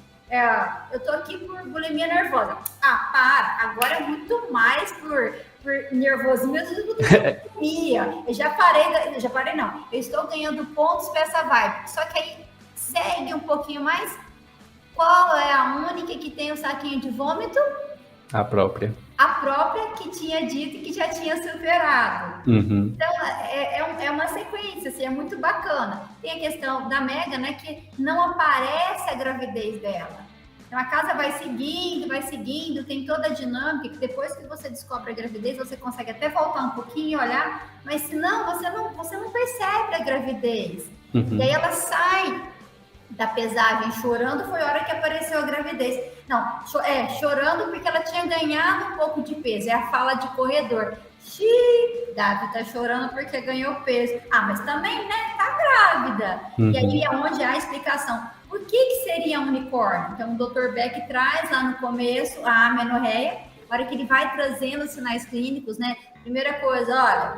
[SPEAKER 4] Eu tô aqui por bulimia nervosa. Para, agora é muito mais por nervosismo do que bulimia. Eu estou ganhando pontos para essa vibe. Só que aí segue um pouquinho mais. Qual é a única que tem o saquinho de vômito?
[SPEAKER 3] A própria
[SPEAKER 4] que tinha dito e que já tinha superado. Então, é uma sequência, assim, é muito bacana. Tem a questão da Megan, né, que não aparece a gravidez dela. Então, a casa vai seguindo, tem toda a dinâmica, que depois que você descobre a gravidez, você consegue até voltar um pouquinho e olhar, mas senão, você não percebe a gravidez. E aí ela sai da pesagem chorando, foi a hora que apareceu a gravidez. Não, chorando porque ela tinha ganhado um pouco de peso. É a fala de corredor. Davi tá chorando porque ganhou peso. Mas também, né, tá grávida. E aí é onde há a explicação. Por que seria um unicórnio? Então, o Dr. Beck traz lá no começo a amenorreia, na hora que ele vai trazendo os sinais clínicos, né? Primeira coisa, olha,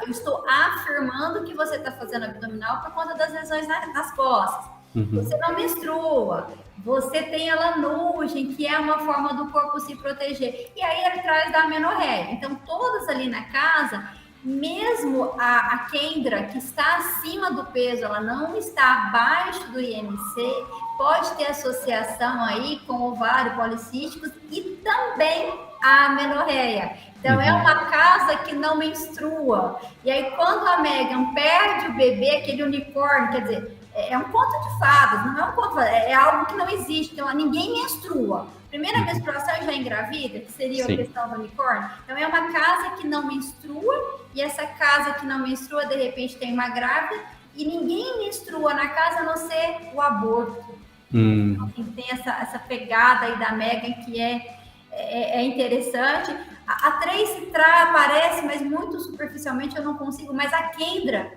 [SPEAKER 4] eu estou afirmando que você está fazendo abdominal por conta das lesões nas costas. Você não menstrua, você tem a lanugem, que é uma forma do corpo se proteger. E aí ele traz da amenorreia. Então, todas ali na casa, mesmo a Kendra, que está acima do peso, ela não está abaixo do IMC, pode ter associação aí com ovário policísticos e também a amenorreia. Então, é uma casa que não menstrua. E aí, quando a Megan perde o bebê, aquele unicórnio, quer dizer, é um conto de fadas, não é um conto de fadas, é algo que não existe. Então, ninguém menstrua. Primeira menstruação já engravida, que seria a questão do unicórnio. Então, é uma casa que não menstrua, e essa casa que não menstrua, de repente, tem uma grávida, e ninguém menstrua na casa a não ser o aborto. Então, assim, tem essa pegada aí da Megan que é interessante. A Tracy aparece, mas muito superficialmente eu não consigo. Mas a Kendra,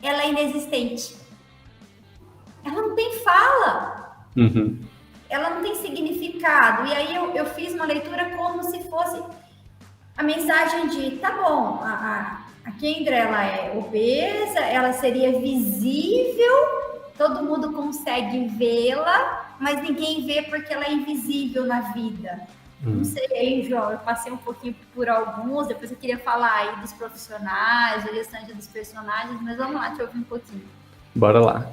[SPEAKER 4] ela é inexistente. Ela não tem fala. Ela não tem significado. E aí eu fiz uma leitura como se fosse a mensagem de, tá bom, a Kendra, ela é obesa, ela seria visível, todo mundo consegue vê-la, mas ninguém vê porque ela é invisível na vida. Não sei aí, João, eu passei um pouquinho por alguns, depois eu queria falar aí dos profissionais, do restante dos personagens, mas vamos lá, deixa eu ouvir um pouquinho.
[SPEAKER 3] Bora lá.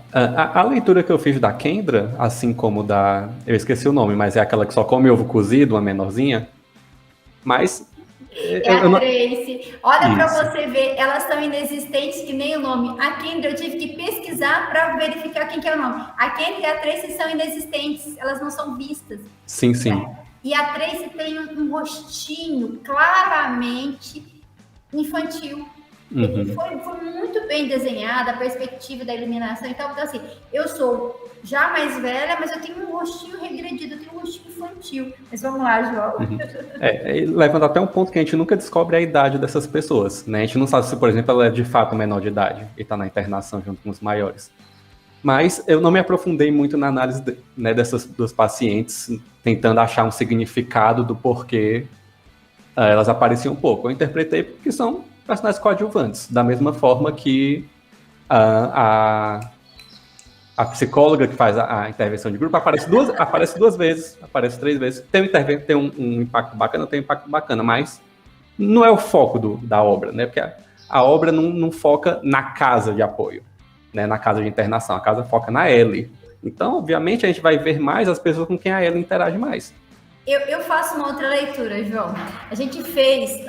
[SPEAKER 3] A leitura que eu fiz da Kendra, assim como da... Eu esqueci o nome, mas é aquela que só come ovo cozido, uma menorzinha. Mas...
[SPEAKER 4] Tracy. Olha para você ver, elas são inexistentes que nem o nome. A Kendra, eu tive que pesquisar para verificar quem que é o nome. A Kendra e a Tracy são inexistentes, elas não são vistas.
[SPEAKER 3] Sim.
[SPEAKER 4] E a Tracy tem um rostinho claramente infantil. Ele foi muito bem desenhado, a perspectiva da iluminação e tal. Então, assim, eu sou já mais velha, mas eu tenho um rostinho regredido, eu tenho um rostinho infantil. Mas vamos lá, João.
[SPEAKER 3] Levando até um ponto que a gente nunca descobre a idade dessas pessoas, né? A gente não sabe se, por exemplo, ela é de fato menor de idade e está na internação junto com os maiores. Mas eu não me aprofundei muito na análise dessas duas pacientes, tentando achar um significado do porquê elas apareciam um pouco. Eu interpretei porque são personagens coadjuvantes, da mesma forma que a psicóloga que faz a intervenção de grupo aparece duas vezes, aparece 3 vezes. Tem um impacto bacana, mas não é o foco da obra, né? Porque a obra não foca na casa de apoio, né? Na casa de internação, a casa foca na Ellie. Então, obviamente, a gente vai ver mais as pessoas com quem a Ellie interage mais.
[SPEAKER 4] Eu faço uma outra leitura, João. A gente fez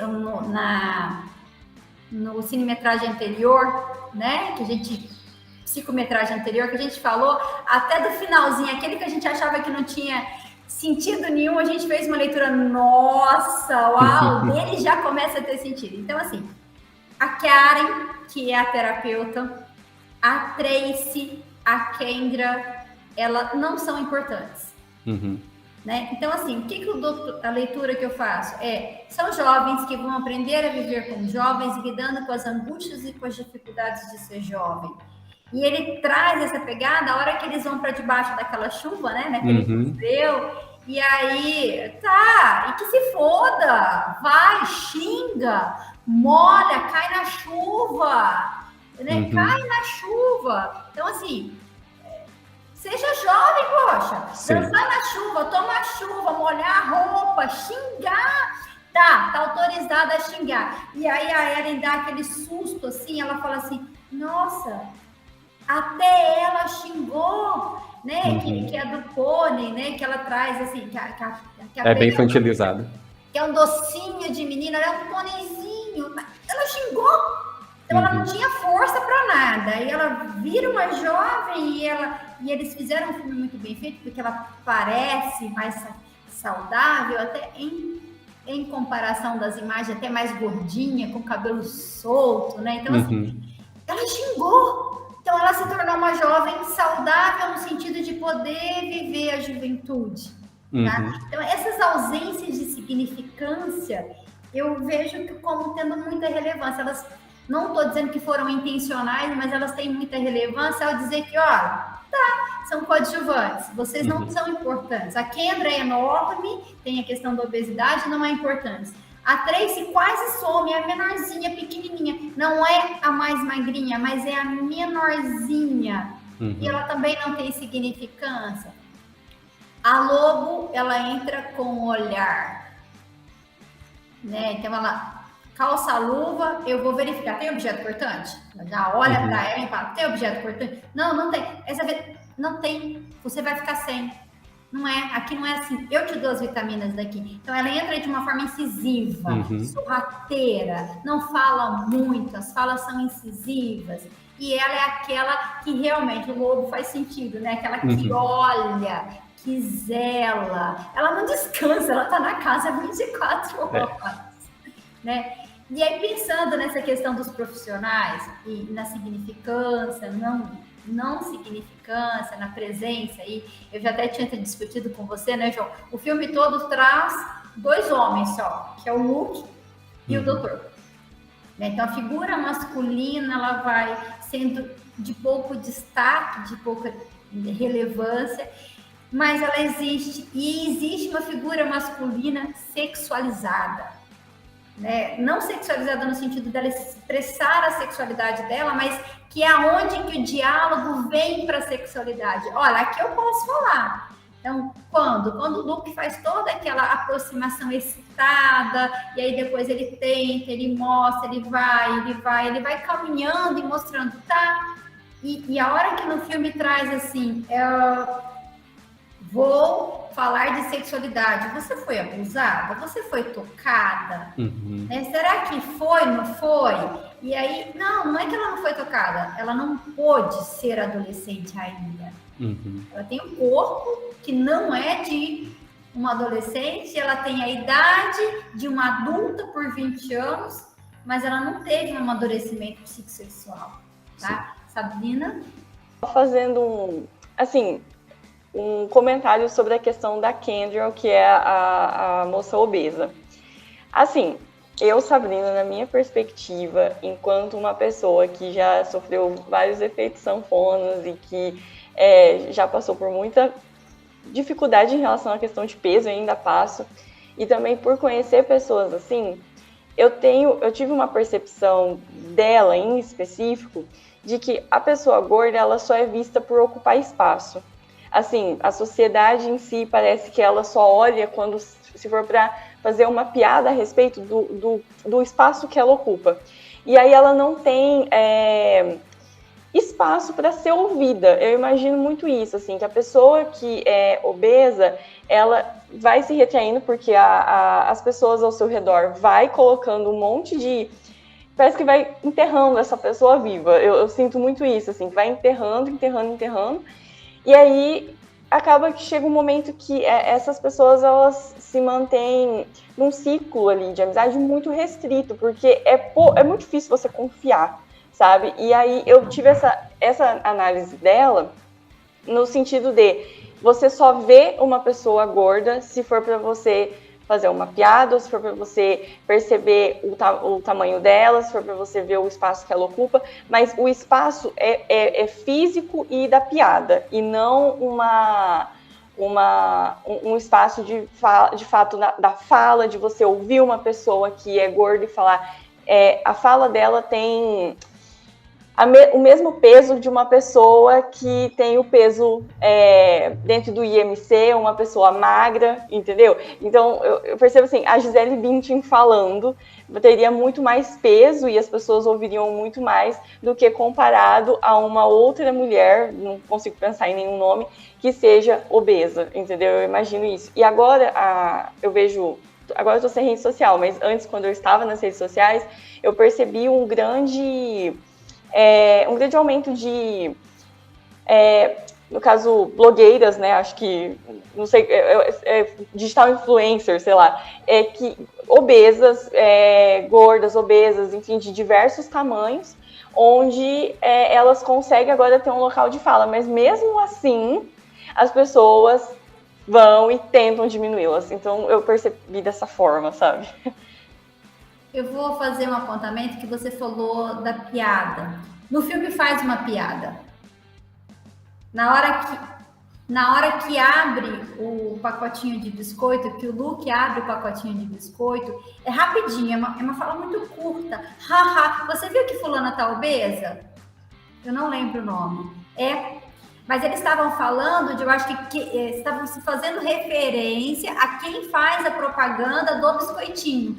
[SPEAKER 4] no cinemetragem anterior, né? Psicometragem anterior, que a gente falou até do finalzinho, aquele que a gente achava que não tinha sentido nenhum, a gente fez uma leitura, nossa, uau, dele já começa a ter sentido. Então, assim, a Karen, que é a terapeuta, a Tracy, a Kendra, elas não são importantes. Né? Então, assim, a leitura que eu faço são jovens que vão aprender a viver como jovens, lidando com as angústias e com as dificuldades de ser jovem. E ele traz essa pegada, a hora que eles vão para debaixo daquela chuva, né? Naquele frio, e aí, e que se foda, vai, xinga, molha, cai na chuva, né? Cai na chuva. Então, assim, seja jovem, poxa. Dançar na chuva, tomar chuva, molhar a roupa, xingar. Tá autorizada a xingar. E aí a Ellen dá aquele susto, assim, ela fala assim, nossa, até ela xingou, né? Que é do pônei, né? Que ela traz, assim, que
[SPEAKER 3] é bem infantilizada.
[SPEAKER 4] Que é um docinho de menina, ela é um pôneizinho. Ela xingou. Então, ela não tinha força para nada. E ela vira uma jovem e eles fizeram um filme muito bem feito, porque ela parece mais saudável, até em comparação das imagens, até mais gordinha, com cabelo solto, né? Então, assim, ela xingou. Então, ela se tornou uma jovem saudável no sentido de poder viver a juventude. Tá? Então, essas ausências de significância, eu vejo como tendo muita relevância. Elas, não estou dizendo que foram intencionais, mas elas têm muita relevância ao dizer que, são coadjuvantes, vocês não são importantes. A Kendra é enorme, tem a questão da obesidade, não é importante. A Tracy quase some, é a menorzinha, pequenininha. Não é a mais magrinha, mas é a menorzinha. E ela também não tem significância. A Lobo, ela entra com o olhar. Né? Então, ela calça a luva, eu vou verificar. Tem objeto cortante? Ela já olha para ela e fala, tem objeto cortante? Não tem. Essa vez, não tem. Você vai ficar sem. Não é, aqui não é assim, eu te dou as vitaminas daqui. Então ela entra de uma forma incisiva, sorrateira, não fala muito, as falas são incisivas. E ela é aquela que realmente, o lobo faz sentido, né? Aquela que olha, que zela. Ela não descansa, ela tá na casa 24 horas, né? E aí, pensando nessa questão dos profissionais e na significância, não significância, na presença, aí eu já até tinha discutido com você, né, João? O filme todo traz 2 homens só, que é o Luke e o Doutor. Então, a figura masculina, ela vai sendo de pouco destaque, de pouca relevância, mas ela existe, e existe uma figura masculina sexualizada. Né? Não sexualizada no sentido dela expressar a sexualidade dela, mas que é aonde que o diálogo vem para a sexualidade. Olha, aqui eu posso falar. Então, quando o Luke faz toda aquela aproximação excitada, e aí depois ele tenta, ele mostra, ele vai caminhando e mostrando, tá? E a hora que no filme traz assim, vou falar de sexualidade. Você foi abusada? Você foi tocada? Né? Será que foi, não foi? E aí, não é que ela não foi tocada. Ela não pôde ser adolescente ainda. Ela tem um corpo que não é de uma adolescente. Ela tem a idade de uma adulta por 20 anos, mas ela não teve um amadurecimento psicossexual. Tá? Sabrina?
[SPEAKER 2] Fazendo um comentário sobre a questão da Kendra, que é a moça obesa. Assim, eu, Sabrina, na minha perspectiva, enquanto uma pessoa que já sofreu vários efeitos sanfonas e que já passou por muita dificuldade em relação à questão de peso, eu ainda passo, e também por conhecer pessoas assim, eu tive uma percepção dela em específico de que a pessoa gorda, ela só é vista por ocupar espaço. Assim, a sociedade em si parece que ela só olha quando se for para fazer uma piada a respeito do espaço que ela ocupa. E aí ela não tem espaço para ser ouvida. Eu imagino muito isso, assim, que a pessoa que é obesa, ela vai se retraindo porque as pessoas ao seu redor vai colocando um monte de... Parece que vai enterrando essa pessoa viva. Eu sinto muito isso, assim, que vai enterrando. E aí, acaba que chega um momento que essas pessoas, elas se mantêm num ciclo ali de amizade muito restrito, porque é muito difícil você confiar, sabe? E aí, eu tive essa análise dela no sentido de você só vê uma pessoa gorda se for para você fazer uma piada, ou se for para você perceber o tamanho dela, se for para você ver o espaço que ela ocupa, mas o espaço é físico e da piada, e não um espaço de fato da fala, de você ouvir uma pessoa que é gorda e falar. A fala dela tem o mesmo peso de uma pessoa que tem o peso dentro do IMC, uma pessoa magra, entendeu? Então, eu percebo assim, a Gisele Bündchen falando teria muito mais peso e as pessoas ouviriam muito mais do que comparado a uma outra mulher, não consigo pensar em nenhum nome, que seja obesa, entendeu? Eu imagino isso. E agora, eu vejo... Agora eu estou sem rede social, mas antes, quando eu estava nas redes sociais, eu percebi um grande aumento de, no caso, blogueiras, né, acho que, não sei, digital influencer, sei lá, que obesas, gordas, obesas, enfim, de diversos tamanhos, onde elas conseguem agora ter um local de fala, mas mesmo assim, as pessoas vão e tentam diminuí-las. Então, eu percebi dessa forma, sabe?
[SPEAKER 4] Eu vou fazer um apontamento que você falou da piada. No filme faz uma piada. Na hora que abre o pacotinho de biscoito, que o Luke abre o pacotinho de biscoito, é rapidinho, é uma fala muito curta. Haha, você viu que fulana tá obesa? Eu não lembro o nome. Mas eles estavam falando eu acho que estavam se fazendo referência a quem faz a propaganda do biscoitinho.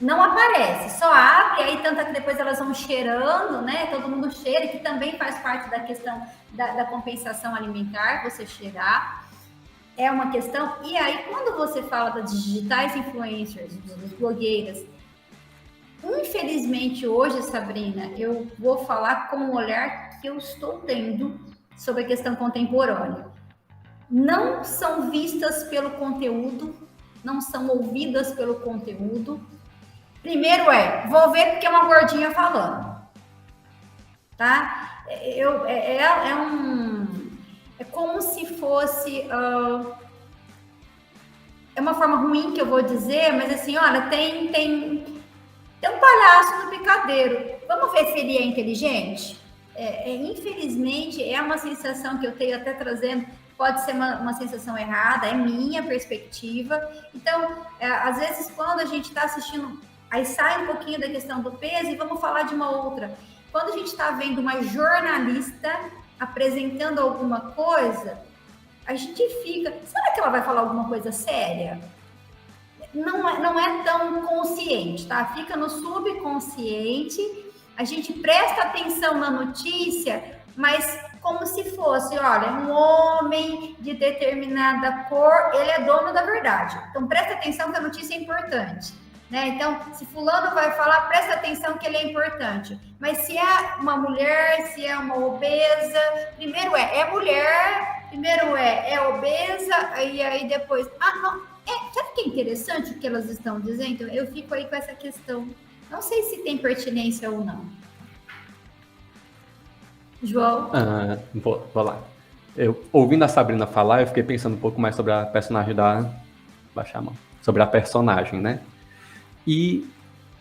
[SPEAKER 4] não aparece, só abre, aí tanto que depois elas vão cheirando, né? Todo mundo cheira, que também faz parte da questão da compensação alimentar, você cheirar. É uma questão. E aí, quando você fala das digitais influencers, das blogueiras, infelizmente hoje, Sabrina, eu vou falar com o olhar que eu estou tendo sobre a questão contemporânea. Não são vistas pelo conteúdo, não são ouvidas pelo conteúdo. Primeiro vou ver porque é uma gordinha falando, tá? É como se fosse... é uma forma ruim que eu vou dizer, mas assim, olha, tem um palhaço no picadeiro. Vamos ver se ele é inteligente? Infelizmente, é uma sensação que eu tenho até trazendo, pode ser uma sensação errada, é minha perspectiva. Então, às vezes, quando a gente está assistindo, aí sai um pouquinho da questão do peso e vamos falar de uma outra. Quando a gente está vendo uma jornalista apresentando alguma coisa, a gente fica, será que ela vai falar alguma coisa séria? Não é tão consciente, tá? Fica no subconsciente, a gente presta atenção na notícia, mas como se fosse, olha, um homem de determinada cor, ele é dono da verdade. Então, presta atenção que a notícia é importante, né? Então, se fulano vai falar, presta atenção que ele é importante. Mas se é uma mulher, se é uma obesa, primeiro é mulher, primeiro é obesa, e aí depois... não... sabe que é interessante o que elas estão dizendo? Eu fico aí com essa questão. Não sei se tem pertinência ou não. João?
[SPEAKER 3] Vou lá. Ouvindo a Sabrina falar, eu fiquei pensando um pouco mais sobre a personagem Baixa a mão. Sobre a personagem, né? E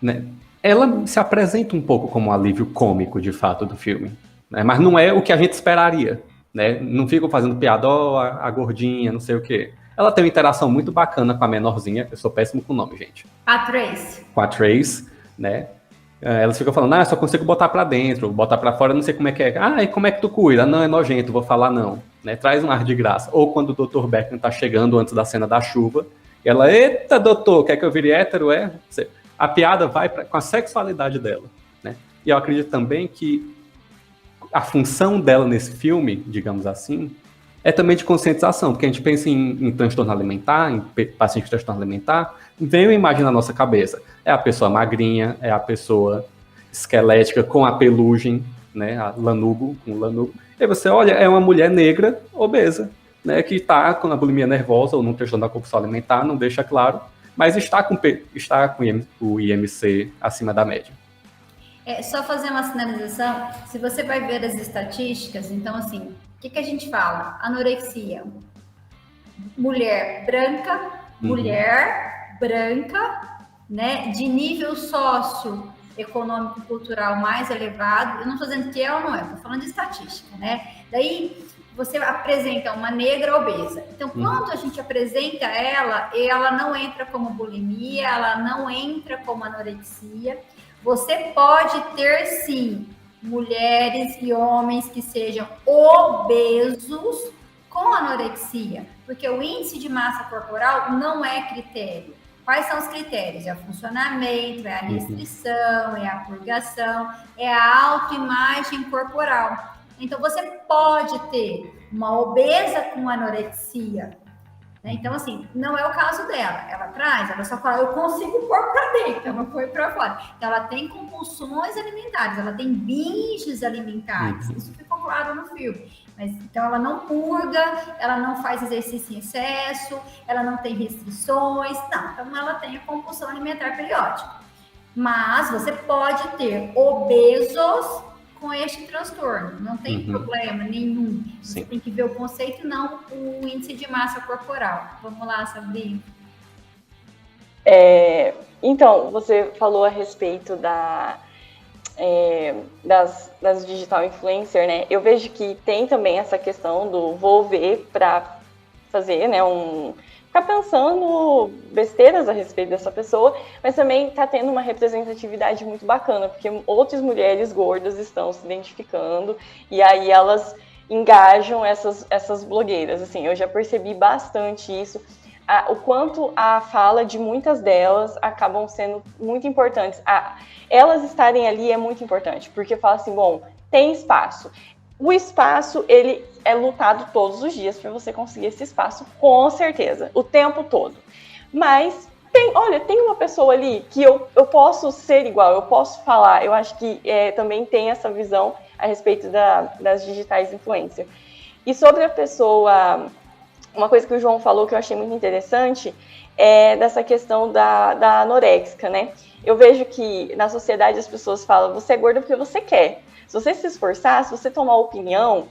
[SPEAKER 3] né, ela se apresenta um pouco como um alívio cômico, de fato, do filme. Né? Mas não é o que a gente esperaria. Né? Não ficam fazendo piada, a gordinha, não sei o quê. Ela tem uma interação muito bacana com a menorzinha. Eu sou péssimo com o nome, gente.
[SPEAKER 4] A Trace.
[SPEAKER 3] Com a Trace, né? Elas ficam falando, eu só consigo botar pra dentro, botar pra fora, não sei como é que é. E como é que tu cuida? Não, é nojento, vou falar não. Né? Traz um ar de graça. Ou quando o Dr. Beckman tá chegando antes da cena da chuva, e ela, eita, doutor, quer que eu vire hétero? A piada vai com a sexualidade dela. Né? E eu acredito também que a função dela nesse filme, digamos assim, é também de conscientização, porque a gente pensa em transtorno alimentar, em paciente com transtorno alimentar, vem uma imagem na nossa cabeça. É a pessoa magrinha, é a pessoa esquelética com a pelugem, né, lanugo, com lanugo. E aí você olha, é uma mulher negra, obesa, né, que está com a bulimia nervosa ou num transtorno da compulsão alimentar, não deixa claro, mas está com o IMC acima da média.
[SPEAKER 4] Só fazer uma sinalização, se você vai ver as estatísticas, então assim, o que a gente fala? Anorexia. Mulher branca, né? De nível socioeconômico cultural mais elevado. Eu não estou dizendo que é ou não é, estou falando de estatística, né? Daí você apresenta uma negra obesa. Então, quando a gente apresenta ela não entra como bulimia, ela não entra como anorexia. Você pode ter, sim, mulheres e homens que sejam obesos com anorexia, porque o índice de massa corporal não é critério. Quais são os critérios? É o funcionamento, é a restrição, é a purgação, é a autoimagem corporal. Então, você pode ter uma obesa com anorexia. Né? Então, assim, não é o caso dela. Ela só fala, eu consigo pôr para dentro, ela foi para fora. Então, ela tem compulsões alimentares, ela tem binges alimentares. Isso ficou claro no filme. Mas, então, ela não purga, ela não faz exercício em excesso, ela não tem restrições. Não, então ela tem a compulsão alimentar periódica. Mas você pode ter obesos com este transtorno, não tem problema nenhum. Você tem que ver o conceito, não o índice de massa corporal. Vamos lá, Sabrina.
[SPEAKER 2] Então, você falou a respeito das digital influencer, né? Eu vejo que tem também essa questão do vou ver para fazer, né, ficar pensando besteiras a respeito dessa pessoa, mas também está tendo uma representatividade muito bacana, porque outras mulheres gordas estão se identificando e aí elas engajam essas blogueiras. Assim, eu já percebi bastante isso. o quanto a fala de muitas delas acabam sendo muito importantes. Elas estarem ali é muito importante, porque fala assim, bom, tem espaço. O espaço, ele é lutado todos os dias para você conseguir esse espaço, com certeza, o tempo todo. Mas, tem uma pessoa ali que eu posso ser igual, eu posso falar. Eu acho que também tem essa visão a respeito das digitais influencers. E sobre a pessoa, uma coisa que o João falou que eu achei muito interessante é dessa questão da anoréxica, né? Eu vejo que na sociedade as pessoas falam, você é gorda porque você quer. Se você se esforçar, se você tomar opinião,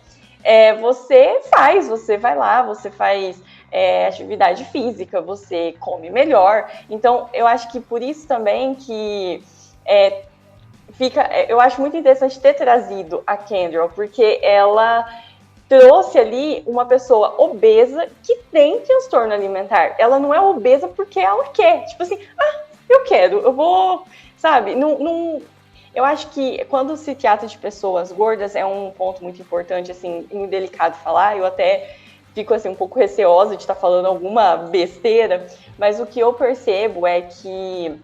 [SPEAKER 2] você vai lá, você faz atividade física, você come melhor. Então, eu acho que por isso também que eu acho muito interessante ter trazido a Kendall, porque ela trouxe ali uma pessoa obesa que tem transtorno alimentar. Ela não é obesa porque ela quer. Tipo assim, eu quero, eu vou, sabe? Eu acho que quando se trata de pessoas gordas é um ponto muito importante, assim, muito delicado falar. Eu até fico assim, um pouco receosa de estar falando alguma besteira, mas o que eu percebo é que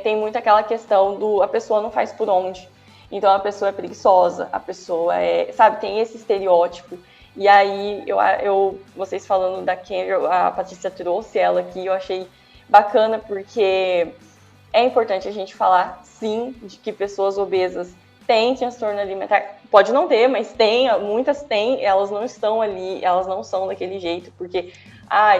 [SPEAKER 2] tem muito aquela questão a pessoa não faz por onde. Então a pessoa é preguiçosa, a pessoa sabe, tem esse estereótipo. E aí, vocês falando da Kendall, a Patrícia trouxe ela aqui, eu achei bacana, porque é importante a gente falar, sim, de que pessoas obesas têm transtorno alimentar. Pode não ter, mas muitas têm, elas não estão ali, elas não são daquele jeito, porque...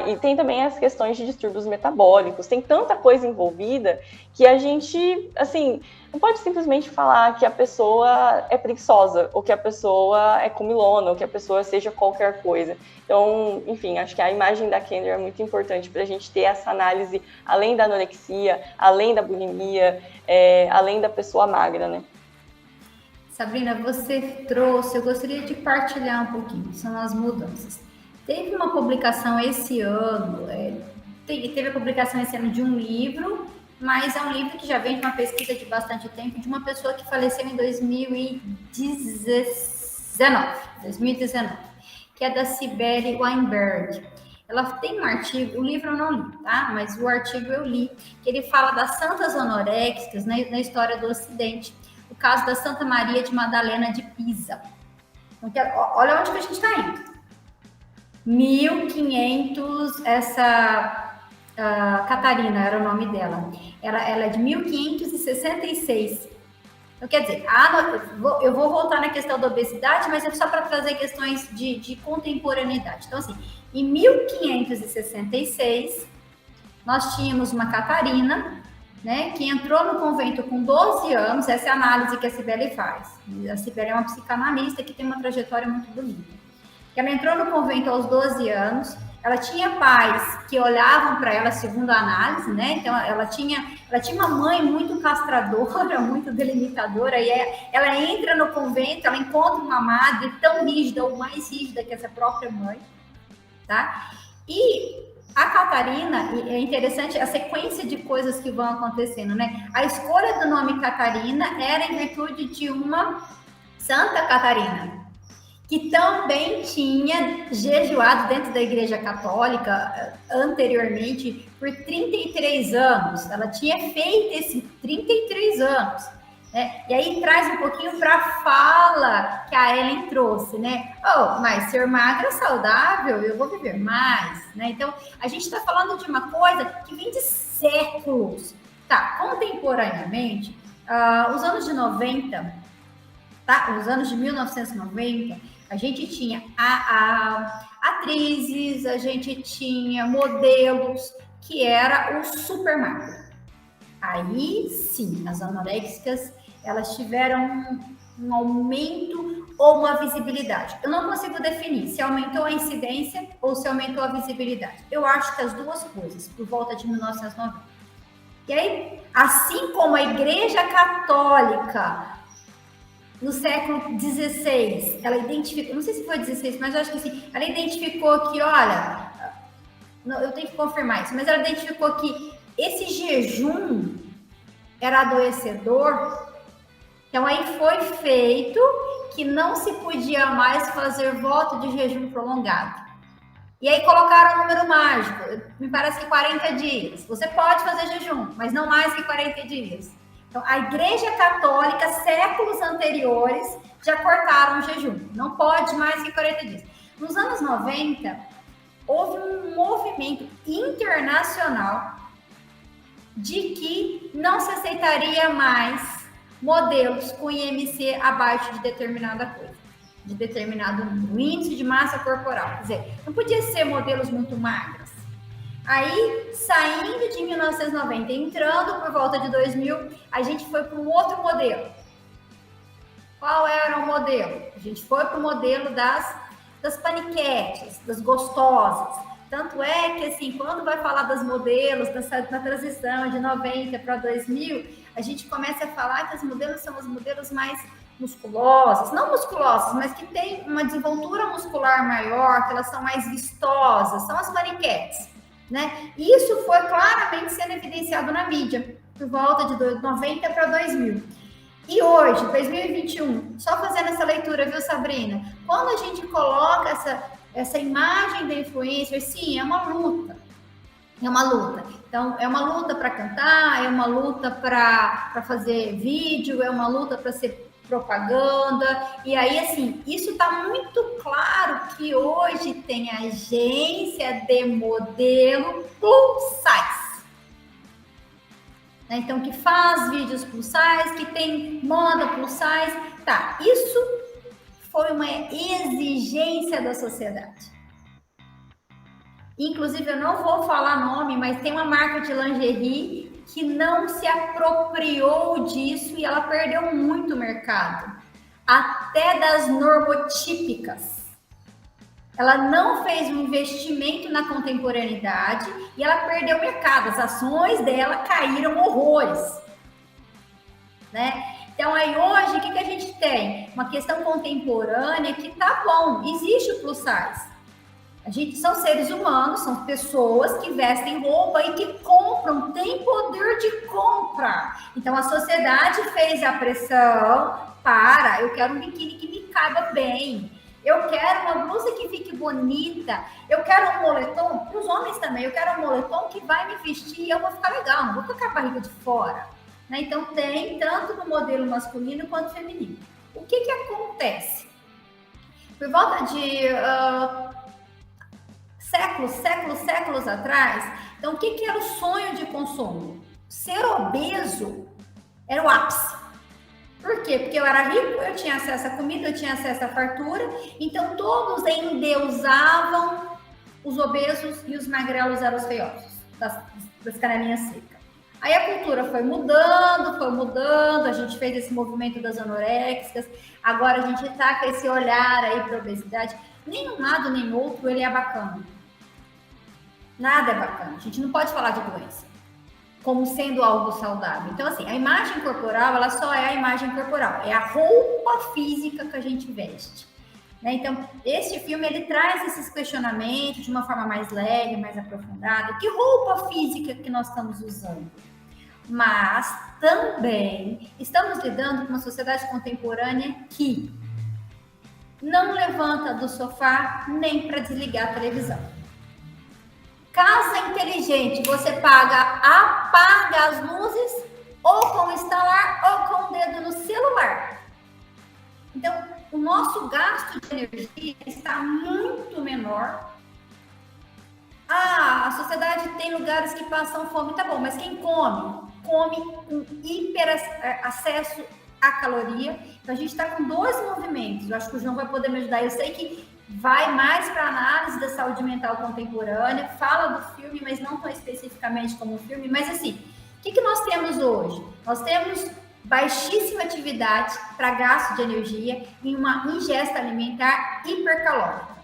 [SPEAKER 2] e tem também as questões de distúrbios metabólicos, tem tanta coisa envolvida que a gente, assim, não pode simplesmente falar que a pessoa é preguiçosa, ou que a pessoa é comilona, ou que a pessoa seja qualquer coisa. Então, enfim, acho que a imagem da Kendall é muito importante para a gente ter essa análise, além da anorexia, além da bulimia, além da pessoa magra, né?
[SPEAKER 4] Sabrina, você trouxe, eu gostaria de partilhar um pouquinho, são as mudanças. Teve uma publicação esse ano, teve a publicação esse ano de um livro, mas é um livro que já vem de uma pesquisa de bastante tempo, de uma pessoa que faleceu em 2019, que é da Cibele Weinberg. Ela tem um artigo, o livro eu não li, tá? Mas o artigo eu li, que ele fala das santas anoréxicas na história do Ocidente, o caso da Santa Maria de Madalena de Pisa. Então, olha onde que a gente está indo. 1500, Catarina era o nome dela. Ela é de 1566. Então, quer dizer, eu vou voltar na questão da obesidade, mas é só para trazer questões de contemporaneidade. Então, assim, em 1566, nós tínhamos uma Catarina, né, que entrou no convento com 12 anos. Essa é a análise que a Cibele faz. A Cibele é uma psicanalista que tem uma trajetória muito bonita. Ela entrou no convento aos 12 anos, ela tinha pais que olhavam para ela segundo a análise, né? Então, ela tinha uma mãe muito castradora, muito delimitadora, e ela entra no convento, ela encontra uma madre tão rígida ou mais rígida que essa própria mãe, tá? E a Catarina, é interessante a sequência de coisas que vão acontecendo, né? A escolha do nome Catarina era em virtude de uma Santa Catarina, que também tinha jejuado dentro da Igreja Católica anteriormente por 33 anos. Ela tinha feito esses 33 anos. Né? E aí traz um pouquinho para a fala que a Ellen trouxe, né? Mas ser magra, saudável, eu vou viver mais. Né? Então, a gente está falando de uma coisa que vem de séculos. Tá, contemporaneamente, os anos de 90, tá? Os anos de 1990... a gente tinha atrizes, a gente tinha modelos que era o super magro. Aí sim, as anoréxicas, elas tiveram um aumento ou uma visibilidade. Eu não consigo definir se aumentou a incidência ou se aumentou a visibilidade. Eu acho que as duas coisas, por volta de 1990. E aí, assim como a Igreja Católica no século XVI, ela identificou, não sei se foi 16, mas eu acho que sim, ela identificou que, olha, não, eu tenho que confirmar isso, mas ela identificou que esse jejum era adoecedor, então aí foi feito que não se podia mais fazer voto de jejum prolongado. E aí colocaram um número mágico, me parece que 40 dias. Você pode fazer jejum, mas não mais que 40 dias. Então, a Igreja Católica, séculos anteriores, já cortaram o jejum. Não pode mais que 40 dias. Nos anos 90, houve um movimento internacional de que não se aceitaria mais modelos com IMC abaixo de determinada coisa, de determinado índice de massa corporal. Quer dizer, não podia ser modelos muito magros. Aí, saindo de 1990, entrando por volta de 2000, a gente foi para um outro modelo. Qual era o modelo? A gente foi para o modelo das paniquetes, das gostosas. Tanto é que, assim, quando vai falar das modelos, da transição de 90 para 2000, a gente começa a falar que os modelos são os modelos mais musculosas, não musculosas, mas que tem uma desenvoltura muscular maior, que elas são mais vistosas, são as paniquetes, né? Isso foi claramente sendo evidenciado na mídia, por volta de 90 para 2000. E hoje, 2021, só fazendo essa leitura, viu, Sabrina? Quando a gente coloca essa imagem da influencer, sim, é uma luta. É uma luta. Então, é uma luta para cantar, é uma luta para fazer vídeo, é uma luta para ser propaganda. E aí, assim, isso está muito claro que hoje tem agência de modelo plus size. Então, que faz vídeos plus size, que tem moda plus size. Tá, isso foi uma exigência da sociedade. Inclusive, eu não vou falar nome, mas tem uma marca de lingerie que não se apropriou disso e ela perdeu muito mercado. Até das normotípicas. Ela não fez um investimento na contemporaneidade e ela perdeu mercado. As ações dela caíram horrores, né? Então, aí hoje, o que a gente tem? Uma questão contemporânea que tá bom, existe o plus size. São seres humanos, são pessoas que vestem roupa e que compram, têm poder de compra. Então, a sociedade fez a pressão para, eu quero um biquíni que me caiba bem, eu quero uma blusa que fique bonita, eu quero um moletom, para os homens também, eu quero um moletom que vai me vestir e eu vou ficar legal, não vou ficar com a barriga de fora. Né? Então, tem tanto no modelo masculino quanto feminino. O que acontece? Por volta de séculos atrás, então, o que era o sonho de consumo? Ser obeso era o ápice. Por quê? Porque eu era rico, eu tinha acesso à comida, eu tinha acesso à fartura, então todos endeusavam os obesos e os magrelos eram os feiosos, das canelinhas secas. Aí a cultura foi mudando, a gente fez esse movimento das anoréxicas, agora a gente tá com esse olhar aí para a obesidade. Nem um lado nem outro ele é bacana. Nada é bacana, a gente não pode falar de doença como sendo algo saudável. Então, assim, a imagem corporal, ela só é a imagem corporal, é a roupa física que a gente veste. Né? Então, este filme, ele traz esses questionamentos de uma forma mais leve, mais aprofundada. Que roupa física que nós estamos usando? Mas também estamos lidando com uma sociedade contemporânea que não levanta do sofá nem para desligar a televisão. Casa inteligente, você apaga as luzes ou com instalar ou com o dedo no celular. Então, o nosso gasto de energia está muito menor. A sociedade tem lugares que passam fome, tá bom, mas quem come com hiper acesso à caloria. Então, a gente está com dois movimentos. Eu acho que o João vai poder me ajudar. Eu sei que vai mais para a análise da saúde mental contemporânea, fala do filme, mas não tão especificamente como o filme. Mas, assim, o que nós temos hoje? Nós temos baixíssima atividade para gasto de energia e uma ingesta alimentar hipercalórica.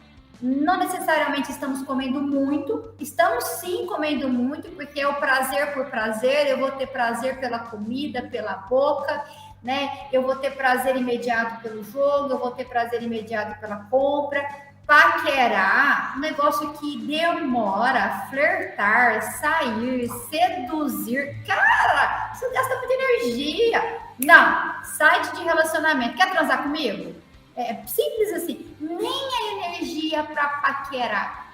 [SPEAKER 4] Não necessariamente estamos comendo muito, estamos sim comendo muito, porque é o prazer por prazer, eu vou ter prazer pela comida, pela boca, né? Eu vou ter prazer imediato pelo jogo, eu vou ter prazer imediato pela compra. Paquerar, um negócio que demora, flertar, sair, seduzir. Cara, isso gasta muita energia. Não, site de relacionamento. Quer transar comigo? É simples assim. Nem a energia para paquerar.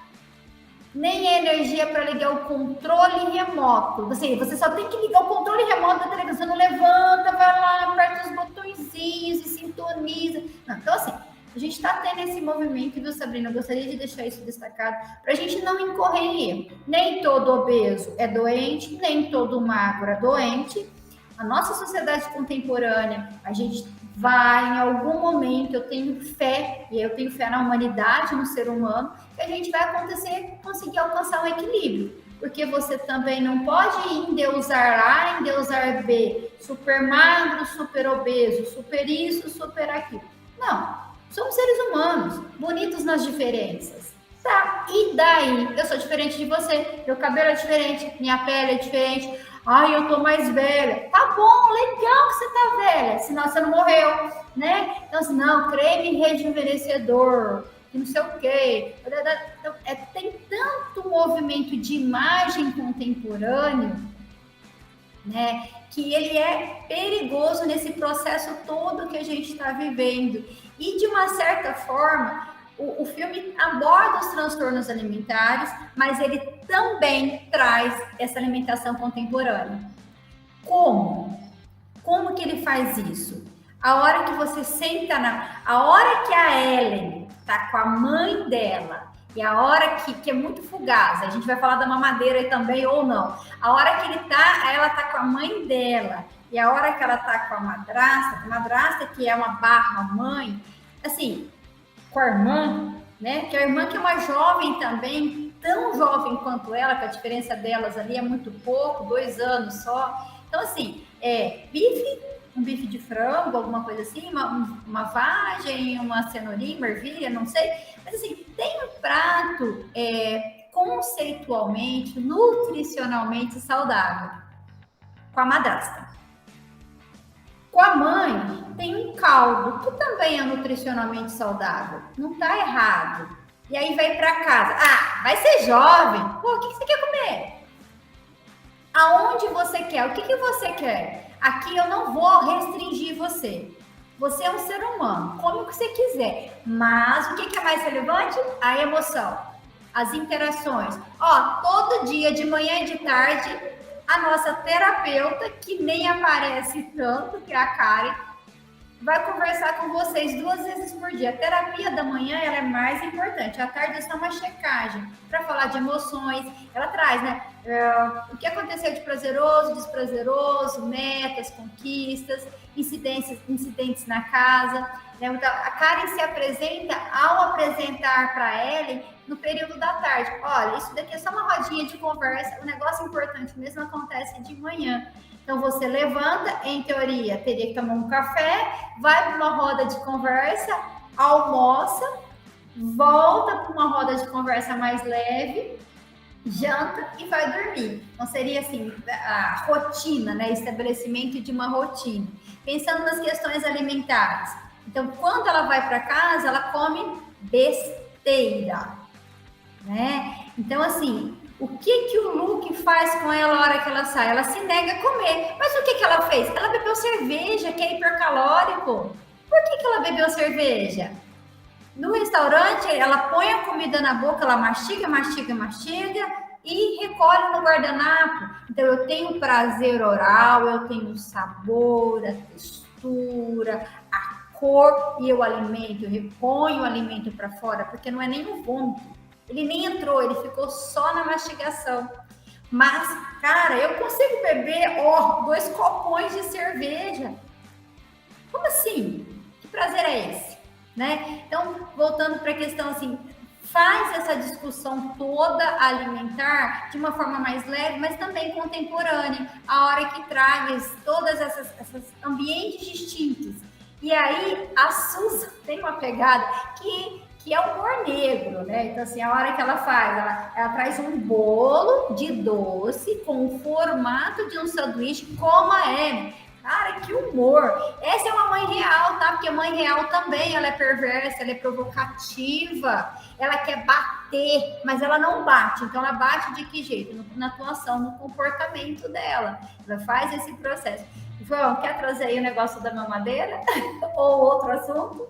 [SPEAKER 4] nem energia para ligar o controle remoto. Você só tem que ligar o controle remoto da televisão, não levanta, vai lá, aperta os botõezinhos e sintoniza. Não, então, assim, a gente está tendo esse movimento, viu, Sabrina? Eu gostaria de deixar isso destacado para a gente não incorrer em erro. Nem todo obeso é doente, nem todo magro é doente. A nossa sociedade contemporânea, a gente vai, em algum momento, eu tenho fé, e eu tenho fé na humanidade, no ser humano, que a gente vai conseguir alcançar um equilíbrio. Porque você também não pode endeusar A, endeusar B, super magro, super obeso, super isso, super aquilo. Não, somos seres humanos, bonitos nas diferenças. Tá, e daí? Eu sou diferente de você, meu cabelo é diferente, minha pele é diferente. Ai, eu tô mais velha. Tá bom, legal que você tá velha, senão você não morreu, né? Então, assim, não, creme rejuvenescedor, que não sei o quê. Então, tem tanto movimento de imagem contemporâneo, né, que ele é perigoso nesse processo todo que a gente está vivendo. E, de uma certa forma, o filme aborda os transtornos alimentares, mas ele também traz essa alimentação contemporânea. Como? Como que ele faz isso? A hora que você senta a hora que a Ellen tá com a mãe dela, e a hora que é muito fugaz, a gente vai falar da mamadeira aí também ou não. A hora que ela tá com a mãe dela, e a hora que ela tá com a madrasta que é uma barra mãe, assim, com a irmã, né? Que a irmã que é uma jovem também, tão jovem quanto ela, que a diferença delas ali é muito pouco, 2 anos só. Então, assim, um bife de frango, alguma coisa assim, uma vagem, uma cenourinha, uma ervilha, não sei. Mas, assim, tem um prato conceitualmente, nutricionalmente saudável com a madrasta. Com a mãe, tem um caldo, que também é nutricionalmente saudável. Não tá errado. E aí vai para casa. Ah, vai ser jovem. Pô, o que você quer comer? Aonde você quer? O que você quer? Aqui eu não vou restringir você. Você é um ser humano. Come o que você quiser. Mas o que é mais relevante? A emoção. As interações. Ó, todo dia, de manhã e de tarde, a nossa terapeuta, que nem aparece tanto, que é a Karen, vai conversar com vocês 2 vezes por dia. A terapia da manhã, ela é mais importante. À tarde é só uma checagem para falar de emoções. Ela traz, né? O que aconteceu de prazeroso, desprazeroso, metas, conquistas, incidentes na casa. Né? Então, a Karen se apresenta ao apresentar para Ellen no período da tarde. Olha, isso daqui é só uma rodinha de conversa. O negócio importante mesmo acontece de manhã. Então, você levanta, em teoria, teria que tomar um café, vai para uma roda de conversa, almoça, volta para uma roda de conversa mais leve, janta e vai dormir. Então, seria assim, a rotina, né? Estabelecimento de uma rotina. Pensando nas questões alimentares. Então, quando ela vai para casa, ela come besteira, né? Então, assim, o que o Luke faz com ela na hora que ela sai? Ela se nega a comer. Mas o que ela fez? Ela bebeu cerveja, que é hipercalórico. Por que ela bebeu cerveja? No restaurante, ela põe a comida na boca, ela mastiga e recolhe no guardanapo. Então, eu tenho prazer oral, eu tenho o sabor, a textura, a cor e eu alimento, eu reponho o alimento para fora, porque não é nem o vômito. Ele nem entrou, ele ficou só na mastigação. Mas, cara, eu consigo beber 2 copões de cerveja. Como assim? Que prazer é esse? Né? Então, voltando para a questão assim, faz essa discussão toda alimentar de uma forma mais leve, mas também contemporânea, a hora que traz todas essas ambientes distintos. E aí, a Susan tem uma pegada que é o humor negro, né? Então, assim, a hora que ela faz, ela traz um bolo de doce com o formato de um sanduíche, como a Amy. Cara, que humor! Essa é uma mãe real, tá? Porque a mãe real também, ela é perversa, ela é provocativa, ela quer bater, mas ela não bate. Então, ela bate de que jeito? Na atuação, no comportamento dela. Ela faz esse processo. João, quer trazer aí o negócio da mamadeira? Ou outro assunto?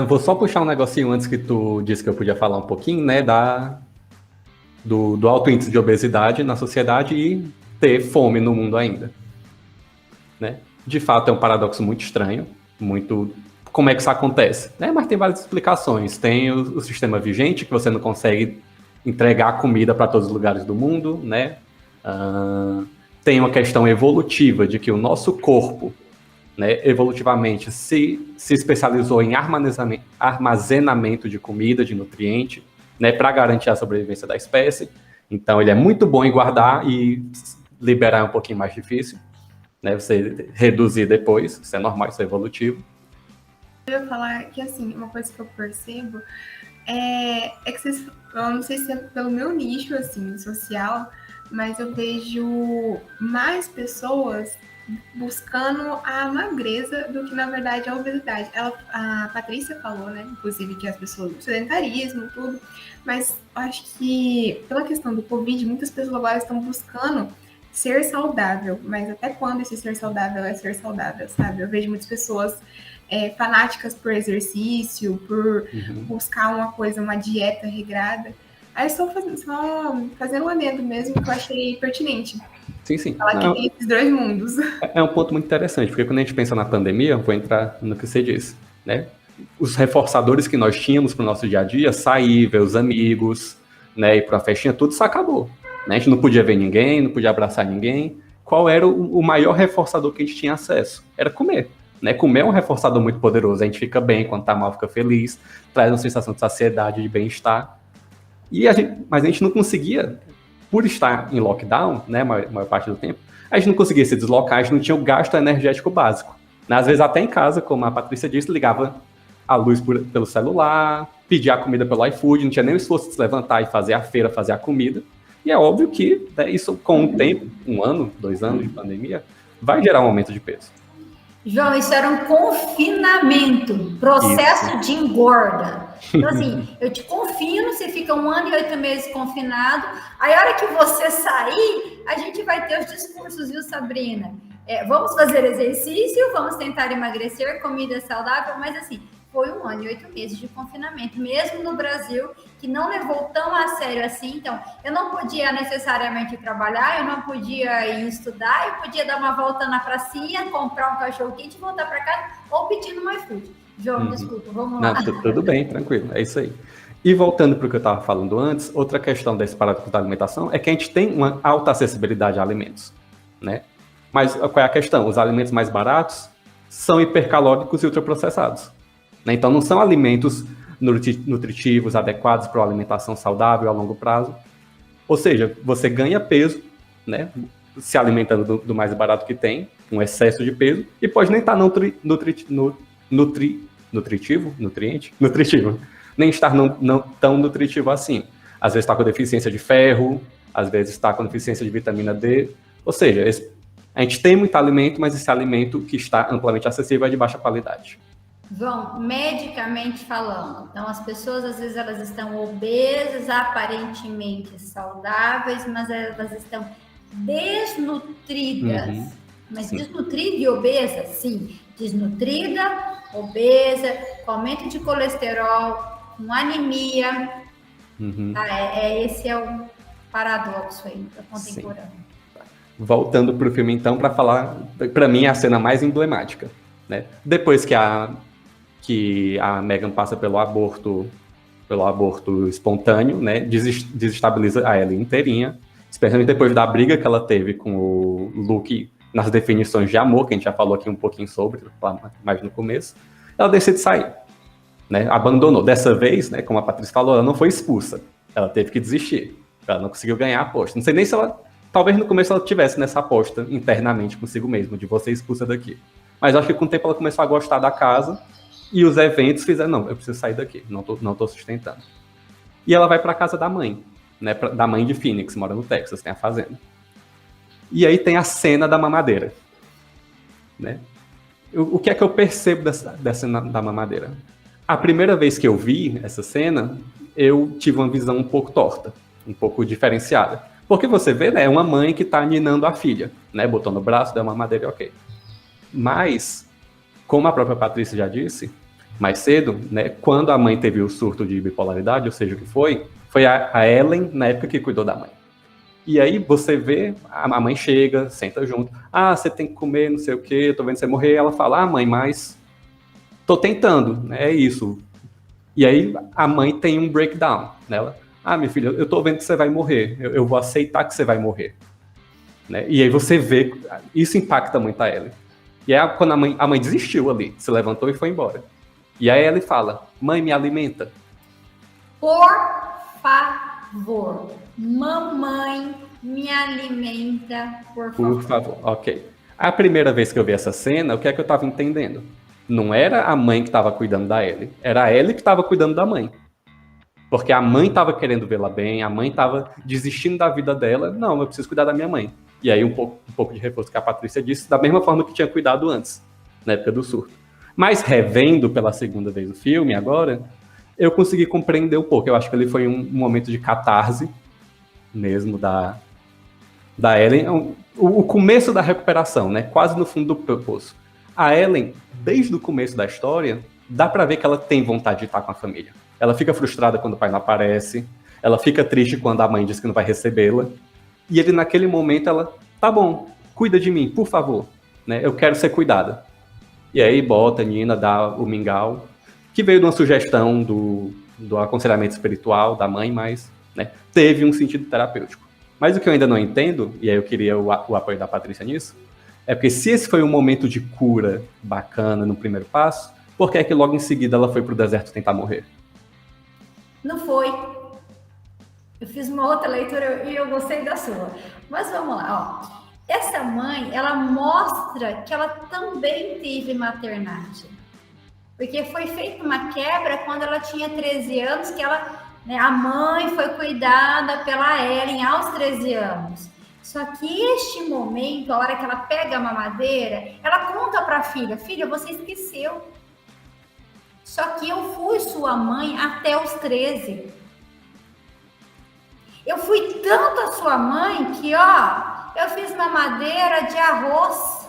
[SPEAKER 3] Vou só puxar um negocinho antes que tu disse que eu podia falar um pouquinho, né, do alto índice de obesidade na sociedade e ter fome no mundo ainda, né? De fato, é um paradoxo muito estranho, muito... Como é que isso acontece? Né? Mas tem várias explicações. Tem o sistema vigente, que você não consegue entregar comida para todos os lugares do mundo, né? Tem uma questão evolutiva de que o nosso corpo, né, evolutivamente se especializou em armazenamento de comida, de nutriente, né, para garantir a sobrevivência da espécie. Então, ele é muito bom em guardar e liberar é um pouquinho mais difícil, né? Você reduzir depois, isso é normal, isso é evolutivo.
[SPEAKER 1] Eu ia falar que, assim, uma coisa que eu percebo é que vocês, eu não sei se é pelo meu nicho, assim, social, mas eu vejo mais pessoas buscando a magreza do que, na verdade, a obesidade. A Patrícia falou, né, inclusive, que as pessoas, o sedentarismo, tudo, mas eu acho que, pela questão do Covid, muitas pessoas agora estão buscando ser saudável, mas até quando esse ser saudável é ser saudável, sabe? Eu vejo muitas pessoas fanáticas por exercício, por buscar uma coisa, uma dieta regrada. Aí eu estou fazendo um adendo mesmo que eu achei pertinente.
[SPEAKER 3] Sim.
[SPEAKER 1] Falar que tem esses dois mundos.
[SPEAKER 3] É um ponto muito interessante, porque quando a gente pensa na pandemia, vou entrar no que você disse, né? Os reforçadores que nós tínhamos para o nosso dia a dia, sair, ver os amigos, né, ir para a festinha, tudo isso acabou. Né? A gente não podia ver ninguém, não podia abraçar ninguém. Qual era o maior reforçador que a gente tinha acesso? Era comer. Né? Comer é um reforçador muito poderoso. A gente fica bem, quando tá mal, fica feliz, traz uma sensação de saciedade, de bem-estar. Mas a gente não conseguia, por estar em lockdown, né, a maior parte do tempo, a gente não conseguia se deslocar, a gente não tinha o gasto energético básico. Né? Às vezes até em casa, como a Patrícia disse, ligava a luz pelo celular, pedia a comida pelo iFood, não tinha nem o esforço de se levantar e fazer a feira, fazer a comida. E é óbvio que, né, isso com o tempo, 1 ano, 2 anos de pandemia, vai gerar um aumento de peso.
[SPEAKER 4] João, isso era um confinamento, processo de engorda. Então, assim, eu te confino, você fica 1 ano e 8 meses confinado, aí a hora que você sair, a gente vai ter os discursos, viu, Sabrina? Vamos fazer exercício, vamos tentar emagrecer, comida saudável, mas assim, foi 1 ano e 8 meses de confinamento, mesmo no Brasil, que não levou tão a sério assim. Então, eu não podia necessariamente trabalhar, eu não podia ir estudar, eu podia dar uma volta na pracinha, comprar um cachorro-quente e voltar para casa, ou pedir no iFood. João, desculpa, vamos lá.
[SPEAKER 3] Não, tudo bem, tranquilo, é isso aí. E voltando para o que eu estava falando antes, outra questão desse paradoxo da alimentação é que a gente tem uma alta acessibilidade a alimentos, né? Mas qual é a questão? Os alimentos mais baratos são hipercalóricos e ultraprocessados. Né? Então, não são alimentos nutritivos, adequados para uma alimentação saudável a longo prazo. Ou seja, você ganha peso, né, se alimentando do mais barato que tem, um excesso de peso, e pode nem estar nutritivo, nem estar não tão nutritivo assim. Às vezes está com deficiência de ferro, às vezes está com deficiência de vitamina D. Ou seja, a gente tem muito alimento, mas esse alimento que está amplamente acessível é de baixa qualidade.
[SPEAKER 4] João, medicamente falando, então as pessoas às vezes elas estão obesas, aparentemente saudáveis, mas elas estão desnutridas. Mas sim. Desnutrida e obesa? Sim. Desnutrida, obesa, com aumento de colesterol, com anemia. Tá? Esse é o paradoxo aí da contemporânea.
[SPEAKER 3] Voltando para o filme então, para falar, para mim é a cena mais emblemática. Né? Depois que a Megan passa pelo aborto espontâneo, né? Desestabiliza a Ellie inteirinha, especialmente depois da briga que ela teve com o Luke nas definições de amor, que a gente já falou aqui um pouquinho sobre, mais no começo. Ela decide sair, né? Abandonou. Dessa vez, né, como a Patrícia falou, ela não foi expulsa, ela teve que desistir, ela não conseguiu ganhar a aposta. Não sei nem se ela, talvez no começo ela tivesse nessa aposta internamente consigo mesma, de você expulsa daqui. Mas acho que com o tempo ela começou a gostar da casa e os eventos fizeram, não, eu preciso sair daqui, não tô sustentando. E ela vai para a casa da mãe, né, da mãe de Phoenix, mora no Texas, tem a fazenda. E aí tem a cena da mamadeira. Né? O que é que eu percebo dessa cena da mamadeira? A primeira vez que eu vi essa cena, eu tive uma visão um pouco torta, um pouco diferenciada. Porque você vê, né, é uma mãe que está ninando a filha, né, botou no braço, deu uma mamadeira e ok. Mas, como a própria Patrícia já disse, mais cedo, né, quando a mãe teve o surto de bipolaridade, ou seja, o que foi Foi a Ellen, na época, que cuidou da mãe. E aí você vê, a mãe chega, senta junto. Ah, você tem que comer, não sei o quê, eu tô vendo você morrer. Ela fala, mãe, mas tô tentando, né? É isso. E aí a mãe tem um breakdown nela. Minha filha, eu tô vendo que você vai morrer. Eu vou aceitar que você vai morrer. Né? E aí você vê, isso impacta muito a Ellen. E aí quando a mãe desistiu ali, se levantou e foi embora. E aí ela fala, mãe, me alimenta.
[SPEAKER 4] Por favor, mamãe, me alimenta, por favor.
[SPEAKER 3] Por favor, ok. A primeira vez que eu vi essa cena, o que é que eu estava entendendo? Não era a mãe que estava cuidando da Ellie, era a Ellie que estava cuidando da mãe. Porque a mãe estava querendo vê-la bem, a mãe estava desistindo da vida dela. Não, eu preciso cuidar da minha mãe. E aí um pouco de reforço que a Patrícia disse, da mesma forma que tinha cuidado antes, na época do surto. Mas revendo pela segunda vez o filme agora, eu consegui compreender um pouco. Eu acho que ele foi um momento de catarse mesmo da Ellen. O começo da recuperação, né? Quase no fundo do poço. A Ellen, desde o começo da história, dá pra ver que ela tem vontade de estar com a família. Ela fica frustrada quando o pai não aparece, ela fica triste quando a mãe diz que não vai recebê-la, e ele naquele momento, ela, tá bom, cuida de mim, por favor, né? Eu quero ser cuidada. E aí bota a Nina, dá o mingau, que veio de uma sugestão do aconselhamento espiritual da mãe, mas, né, teve um sentido terapêutico. Mas o que eu ainda não entendo, e aí eu queria o apoio da Patrícia nisso, é porque se esse foi um momento de cura bacana no primeiro passo, por que é que logo em seguida ela foi pro deserto tentar morrer?
[SPEAKER 4] Não foi. Eu fiz uma outra leitura e eu gostei da sua. Mas vamos lá, ó. Essa mãe, ela mostra que ela também teve maternagem. Porque foi feita uma quebra quando ela tinha 13 anos, que ela, né, a mãe foi cuidada pela Ellen aos 13 anos. Só que este momento, a hora que ela pega a mamadeira, ela conta para a filha, filha, você esqueceu. Só que eu fui sua mãe até os 13. Eu fui tanto a sua mãe que, eu fiz mamadeira de arroz.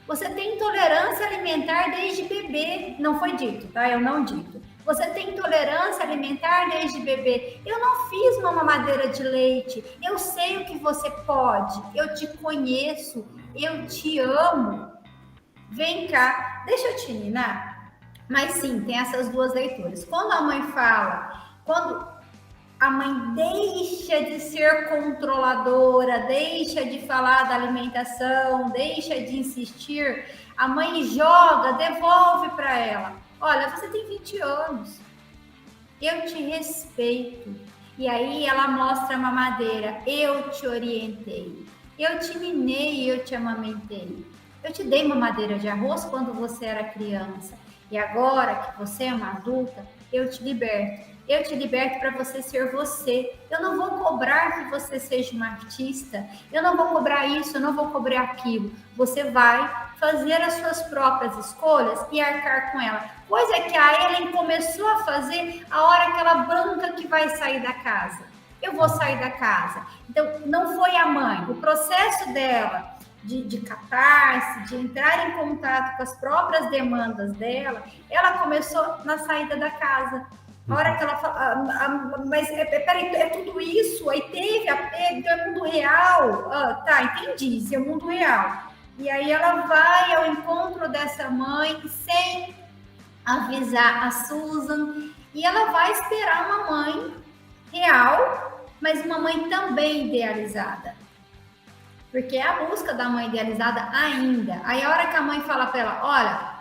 [SPEAKER 4] Você tem intolerância alimentar desde bebê. Não foi dito, tá? Eu não dito. Você tem intolerância alimentar desde bebê. Eu não fiz uma mamadeira de leite. Eu sei o que você pode. Eu te conheço. Eu te amo. Vem cá. Deixa eu te ninar. Mas sim, tem essas duas leituras. Quando a mãe fala, quando a mãe deixa de ser controladora, deixa de falar da alimentação, deixa de insistir, a mãe joga, devolve para ela. Olha, você tem 20 anos, eu te respeito. E aí ela mostra a mamadeira, eu te orientei, eu te ninei, eu te amamentei. Eu te dei mamadeira de arroz quando você era criança. E agora que você é uma adulta, eu te liberto. Eu te liberto para você ser você. Eu não vou cobrar que você seja uma artista. Eu não vou cobrar isso, eu não vou cobrar aquilo. Você vai fazer as suas próprias escolhas e arcar com ela. Coisa que a Ellen começou a fazer a hora que ela banca que vai sair da casa. Eu vou sair da casa. Então, não foi a mãe. O processo dela de catarse, de entrar em contato com as próprias demandas dela, ela começou na saída da casa. A hora que ela fala, mas peraí, é tudo isso? Aí teve a perda, então é mundo real? Tá, entendi, isso é o mundo real. E aí ela vai ao encontro dessa mãe sem avisar a Susan, e ela vai esperar uma mãe real, mas uma mãe também idealizada. Porque é a busca da mãe idealizada ainda. Aí a hora que a mãe fala para ela, olha,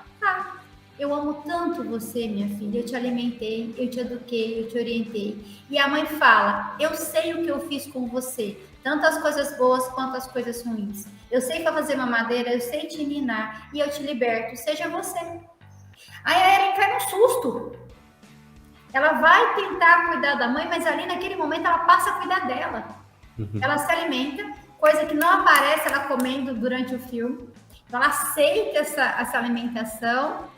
[SPEAKER 4] eu amo tanto você, minha filha, eu te alimentei, eu te eduquei, eu te orientei. E a mãe fala, eu sei o que eu fiz com você, tanto as coisas boas quanto as coisas ruins. Eu sei fazer mamadeira, eu sei te ninar e eu te liberto, seja você. Aí a Ellen cai no susto. Ela vai tentar cuidar da mãe, mas ali naquele momento ela passa a cuidar dela. Ela se alimenta, coisa que não aparece ela comendo durante o filme. Então ela aceita essa alimentação,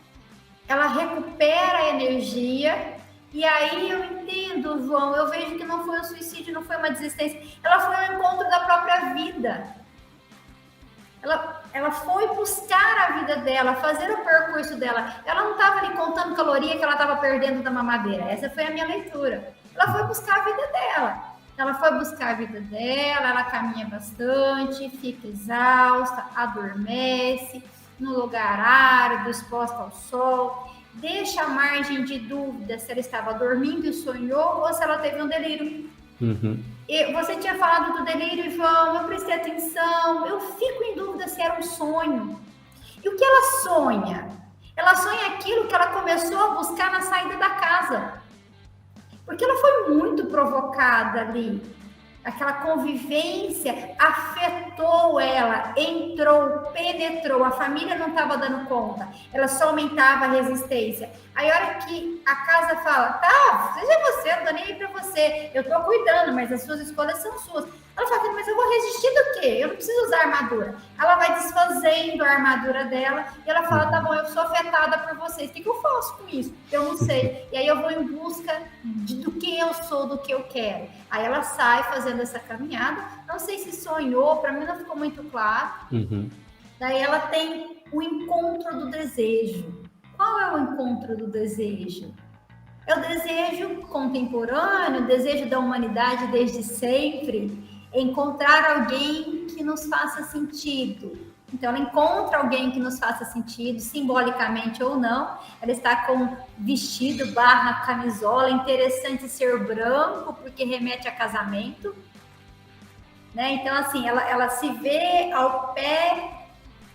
[SPEAKER 4] ela recupera a energia, e aí eu entendo, João, eu vejo que não foi um suicídio, não foi uma desistência, ela foi ao encontro da própria vida. Ela foi buscar a vida dela, fazer o percurso dela. Ela não estava ali contando caloria que ela estava perdendo da mamadeira. Essa foi a minha leitura. Ela foi buscar a vida dela. Ela foi buscar a vida dela, ela caminha bastante, fica exausta, adormece, no lugar árido, exposta ao sol, deixa a margem de dúvida se ela estava dormindo e sonhou ou se ela teve um delírio. Você tinha falado do delírio, João, eu prestei atenção, eu fico em dúvida se era um sonho. E o que ela sonha? Ela sonha aquilo que ela começou a buscar na saída da casa. Porque ela foi muito provocada ali. Aquela convivência afetou ela, entrou, penetrou. A família não estava dando conta. Ela só aumentava a resistência. Aí a hora que a casa fala, tá, seja você, eu não tô nem aí pra você. Eu tô cuidando, mas as suas escolhas são suas. Ela fala, mas eu vou resistir do quê? Eu não preciso usar armadura. Ela vai desfazendo a armadura dela e ela fala, tá bom, eu sou afetada por vocês. O que eu faço com isso? Eu não sei. E aí eu vou em busca do que eu sou, do que eu quero. Aí ela sai fazendo essa caminhada. Não sei se sonhou, para mim não ficou muito claro. Daí ela tem o encontro do desejo. Qual é o encontro do desejo? É o desejo contemporâneo, o desejo da humanidade desde sempre, encontrar alguém que nos faça sentido. Então, ela encontra alguém que nos faça sentido, simbolicamente ou não. Ela está com vestido / camisola, interessante ser branco, porque remete a casamento. Né? Então, assim, ela se vê ao pé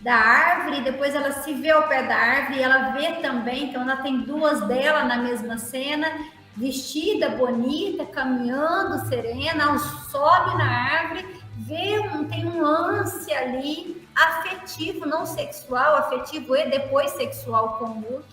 [SPEAKER 4] da árvore, depois ela se vê ao pé da árvore, ela vê também, então ela tem duas dela na mesma cena, vestida, bonita, caminhando, serena, sobe na árvore, tem um lance ali, afetivo, não sexual, afetivo e depois sexual com o Luke.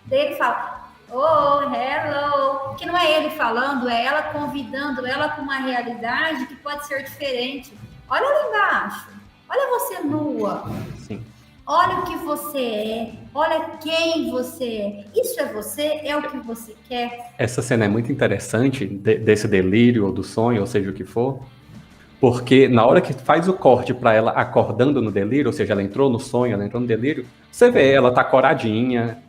[SPEAKER 4] Daí ele fala, oh, hello, que não é ele falando, é ela convidando ela para uma realidade que pode ser diferente. Olha lá embaixo, olha você nua.
[SPEAKER 3] Sim.
[SPEAKER 4] Olha o que você é, olha quem você é. Isso é você? É o que você quer?
[SPEAKER 3] Essa cena é muito interessante, desse delírio ou do sonho, ou seja o que for, porque na hora que faz o corte para ela acordando no delírio, ou seja, ela entrou no sonho, ela entrou no delírio, você vê, ela tá coradinha,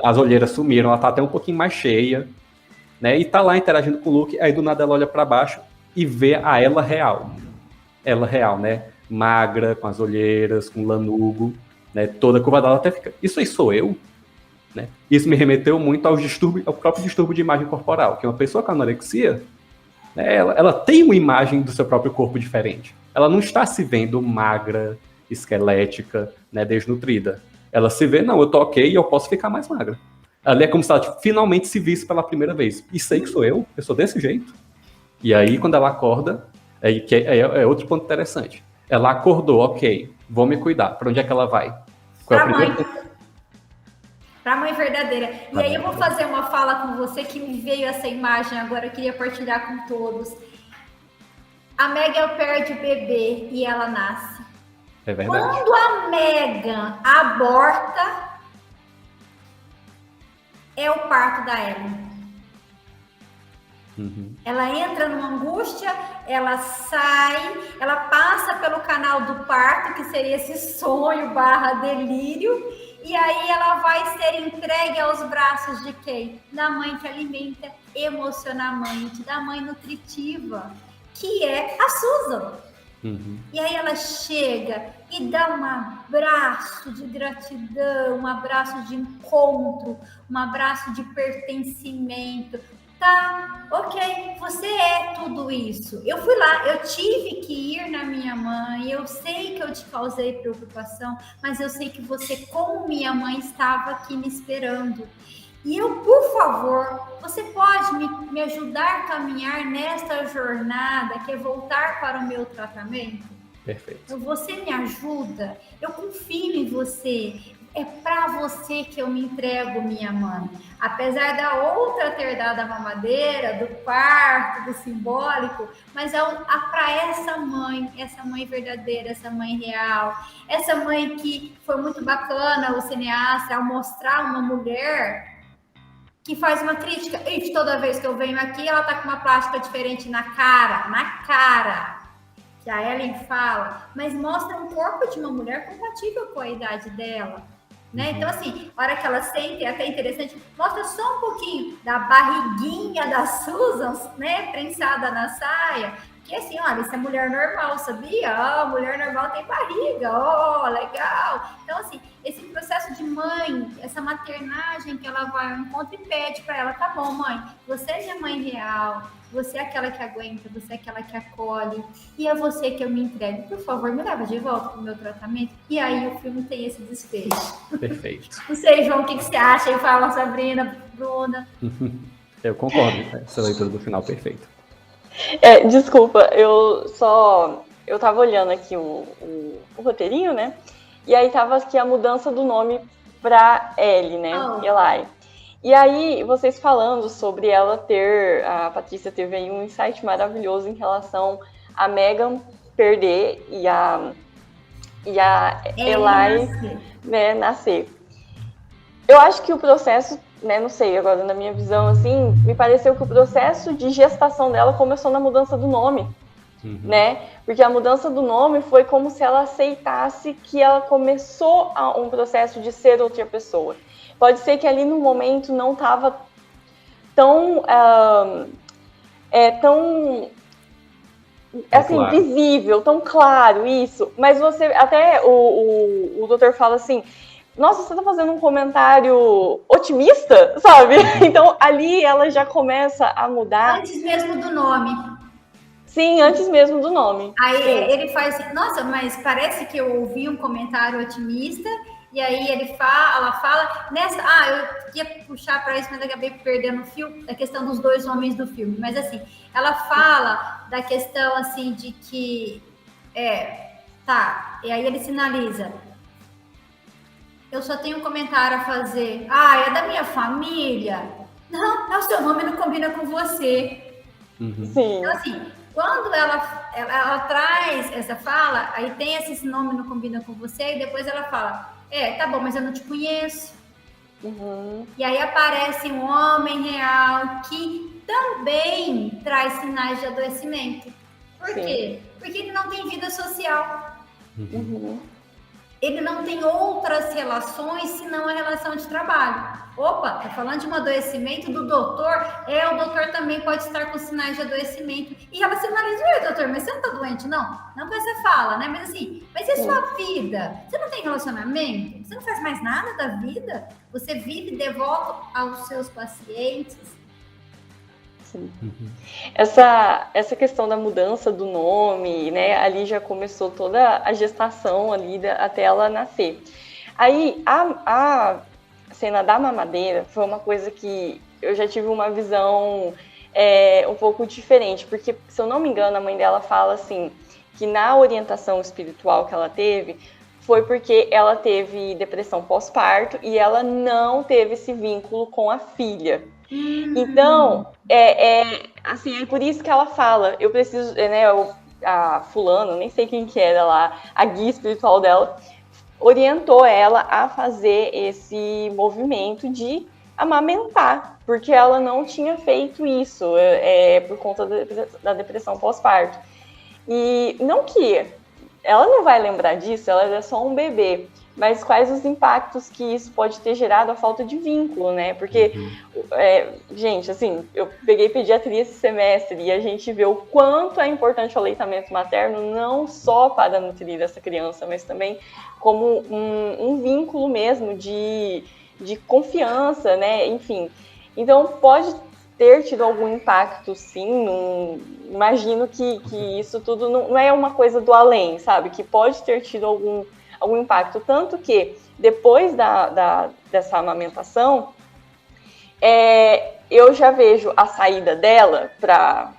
[SPEAKER 3] as olheiras sumiram, ela tá até um pouquinho mais cheia, né? E tá lá interagindo com o Luke, aí do nada ela olha para baixo e vê a ela real. Ela real, né? Magra, com as olheiras, com lanugo, né? Toda curvada, ela até fica, isso aí sou eu? Né? Isso me remeteu muito ao próprio distúrbio de imagem corporal, que uma pessoa com anorexia, né, ela tem uma imagem do seu próprio corpo diferente. Ela não está se vendo magra, esquelética, né, desnutrida. Ela se vê, não, eu tô ok e eu posso ficar mais magra. Ela é como se ela finalmente se visse pela primeira vez. Isso aí que sou eu sou desse jeito. E aí, quando ela acorda, é outro ponto interessante. Ela acordou, ok, vou me cuidar. Para onde é que ela vai? Qual é o primeiro?
[SPEAKER 4] Para a mãe verdadeira. E aí eu vou fazer uma fala com você que me veio essa imagem agora, eu queria partilhar com todos. A Megan perde o bebê e ela nasce.
[SPEAKER 3] É verdade.
[SPEAKER 4] Quando a Megan aborta, é o parto da Ellen. Ela entra numa angústia, ela sai, ela passa pelo canal do parto, que seria esse sonho / delírio, e aí ela vai ser entregue aos braços de quem? Da mãe que alimenta emocionalmente, da mãe nutritiva, que é a Susan. E aí ela chega e dá um abraço de gratidão, um abraço de encontro, um abraço de pertencimento. Tá, ok, você é tudo isso. Eu fui lá, eu tive que ir na minha mãe, eu sei que eu te causei preocupação, mas eu sei que você, como minha mãe, estava aqui me esperando. E eu, por favor, você pode me ajudar a caminhar nesta jornada, que é voltar para o meu tratamento?
[SPEAKER 3] Perfeito.
[SPEAKER 4] Então, você me ajuda, eu confio em você. É para você que eu me entrego, minha mãe. Apesar da outra ter dado a mamadeira, do parto, do simbólico, mas para essa mãe verdadeira, essa mãe real, essa mãe que foi muito bacana, o cineasta, ao mostrar uma mulher que faz uma crítica. E toda vez que eu venho aqui, ela tá com uma plástica diferente na cara. Que a Ellen fala, mas mostra um corpo de uma mulher compatível com a idade dela. né? Então, assim, a hora que ela senta, é até interessante, mostra só um pouquinho da barriguinha da Susan, né? Prensada na saia. Que assim, olha, isso é mulher normal, sabia? Mulher normal tem barriga, legal. Então, assim, esse processo de mãe, essa maternagem que ela vai ao encontro e pede para ela, tá bom, mãe, você é minha mãe real, você é aquela que aguenta, você é aquela que acolhe, e é você que eu me entrego. Por favor, me leva de volta pro meu tratamento. E aí o filme tem esse desfecho.
[SPEAKER 3] Perfeito.
[SPEAKER 4] Não sei, João, o que você acha? Aí fala, Sabrina, Bruna.
[SPEAKER 3] Eu concordo, essa leitura do final, perfeito.
[SPEAKER 2] Desculpa, eu tava olhando aqui o roteirinho, né? E aí tava aqui a mudança do nome pra Ellie, né? Eli. E aí, vocês falando sobre ela a Patrícia teve aí um insight maravilhoso em relação a Megan perder e a Eli, né, nascer. Eu acho que o processo, né, não sei, agora na minha visão, assim, me pareceu que o processo de gestação dela começou na mudança do nome, né? Porque a mudança do nome foi como se ela aceitasse que ela começou um processo de ser outra pessoa. Pode ser que ali no momento não estava tão assim, claro, visível, tão claro isso, mas você, até o doutor fala assim, nossa, você tá fazendo um comentário otimista, sabe? Então, ali ela já começa a mudar.
[SPEAKER 4] Antes mesmo do nome.
[SPEAKER 2] Sim, antes mesmo do nome.
[SPEAKER 4] Aí
[SPEAKER 2] sim,
[SPEAKER 4] ele faz assim, nossa, mas parece que eu ouvi um comentário otimista, e aí ela fala, eu ia puxar para isso, mas acabei perdendo o fio, a questão dos dois homens do filme, mas assim, ela fala da questão assim de que, e aí ele sinaliza, eu só tenho um comentário a fazer. É da minha família? Não, o seu nome não combina com você.
[SPEAKER 2] Sim.
[SPEAKER 4] Então, assim, quando ela traz essa fala, aí tem esse nome não combina com você, e depois ela fala, tá bom, mas eu não te conheço. E aí aparece um homem real que também traz sinais de adoecimento. Por quê? Porque ele não tem vida social. Ele não tem outras relações senão a relação de trabalho. Opa, tá falando de um adoecimento do doutor? O doutor também pode estar com sinais de adoecimento. E ela sinaliza, doutor, mas você não tá doente, não? Não com essa fala, né? Mas assim, mas e a sua vida? Você não tem relacionamento? Você não faz mais nada da vida? Você vive devoto aos seus pacientes?
[SPEAKER 2] Sim. Essa questão da mudança do nome, né, ali já começou toda a gestação ali até ela nascer. Aí a cena da mamadeira foi uma coisa que eu já tive uma visão um pouco diferente, porque, se eu não me engano, a mãe dela fala assim, que na orientação espiritual que ela teve, foi porque ela teve depressão pós-parto e ela não teve esse vínculo com a filha. Então, assim, é por isso que ela fala, eu preciso, né, a fulana, nem sei quem que era lá, a guia espiritual dela, orientou ela a fazer esse movimento de amamentar, porque ela não tinha feito isso, por conta da depressão pós-parto. E não que ela não vai lembrar disso, ela é só um bebê, mas quais os impactos que isso pode ter gerado a falta de vínculo, né? Porque, gente, assim, eu peguei pediatria esse semestre e a gente vê o quanto é importante o aleitamento materno, não só para nutrir essa criança, mas também como um vínculo mesmo de confiança, né? Enfim, então pode ter tido algum impacto, sim. Imagino que isso tudo não é uma coisa do além, sabe? Que pode ter tido algum impacto, tanto que depois dessa amamentação, eu já vejo a saída dela para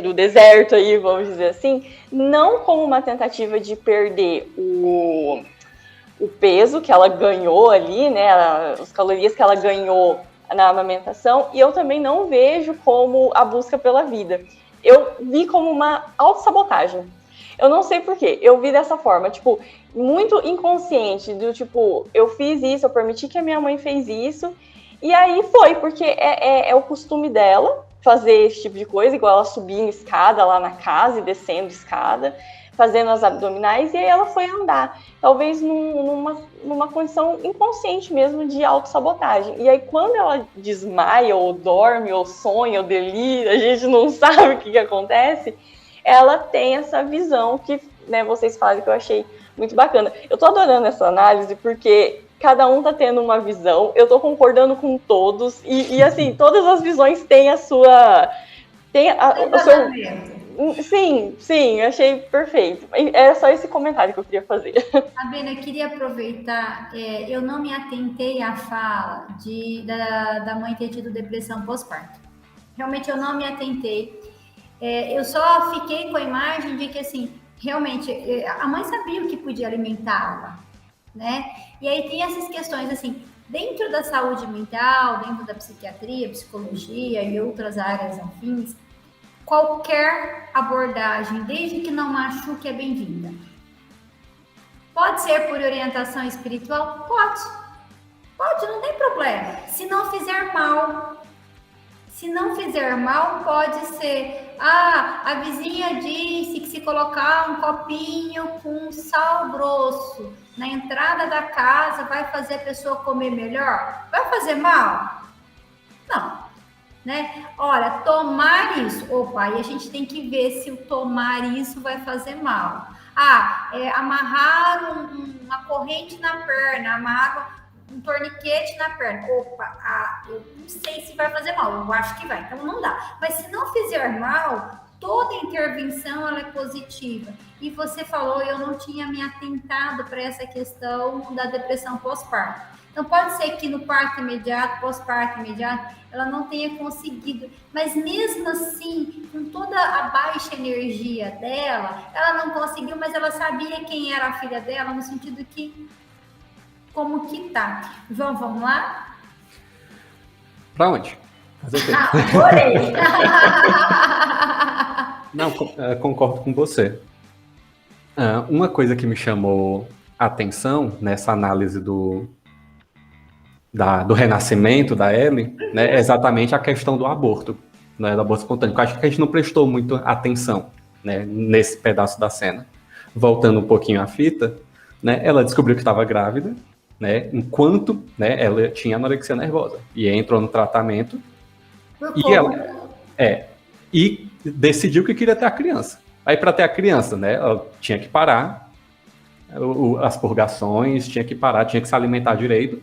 [SPEAKER 2] o deserto, aí, vamos dizer assim, não como uma tentativa de perder o peso que ela ganhou ali, né, as calorias que ela ganhou na amamentação, e eu também não vejo como a busca pela vida. Eu vi como uma autossabotagem. Eu não sei porquê, eu vi dessa forma, tipo, muito inconsciente, do tipo, eu fiz isso, eu permiti que a minha mãe fez isso, e aí foi, porque é o costume dela fazer esse tipo de coisa, igual ela subir em escada lá na casa e descendo escada, fazendo as abdominais, e aí ela foi andar, talvez numa condição inconsciente mesmo de autossabotagem. E aí quando ela desmaia, ou dorme, ou sonha, ou delira, a gente não sabe o que acontece, ela tem essa visão que, né, vocês falaram, que eu achei muito bacana. Eu tô adorando essa análise, porque cada um tá tendo uma visão, eu tô concordando com todos, e assim, todas as visões têm a sua... o seu... Sim, achei perfeito. Era só esse comentário que eu queria fazer.
[SPEAKER 4] Sabina, eu queria aproveitar, eu não me atentei à fala da mãe ter tido depressão pós-parto. Realmente eu não me atentei. Eu só fiquei com a imagem de que, assim, realmente, a mãe sabia o que podia alimentá-la, né? E aí tem essas questões, assim, dentro da saúde mental, dentro da psiquiatria, psicologia e outras áreas afins, qualquer abordagem, desde que não machuque, é bem-vinda. Pode ser por orientação espiritual? Pode, não tem problema. Se não fizer mal. Se não fizer mal, pode ser... a vizinha disse que se colocar um copinho com sal grosso na entrada da casa vai fazer a pessoa comer melhor? Vai fazer mal? Não. Né? Olha, tomar isso, opa, e a gente tem que ver se o tomar isso vai fazer mal. Amarrar uma corrente na perna, amarrar um torniquete na perna, opa, eu não sei se vai fazer mal, eu acho que vai, então não dá. Mas se não fizer mal, toda intervenção ela é positiva. E você falou, eu não tinha me atentado para essa questão da depressão pós-parto. Então, pode ser que no parto imediato, pós-parto imediato, ela não tenha conseguido, mas mesmo assim, com toda a baixa energia dela, ela não conseguiu, mas ela sabia quem era a filha dela, no sentido que, como que tá. João, vamos lá?
[SPEAKER 3] Pra onde?
[SPEAKER 4] Adorei!
[SPEAKER 3] Não, concordo com você. Uma coisa que me chamou a atenção nessa análise do renascimento da Ellie, né, é exatamente a questão do aborto, né, do aborto espontâneo. Eu acho que a gente não prestou muito atenção, né, nesse pedaço da cena. Voltando um pouquinho à fita, né, ela descobriu que estava grávida, né, enquanto, né, ela tinha anorexia nervosa, e entrou no tratamento e decidiu que queria ter a criança. Aí, para ter a criança, né, ela tinha que parar as purgações, tinha que parar, tinha que se alimentar direito.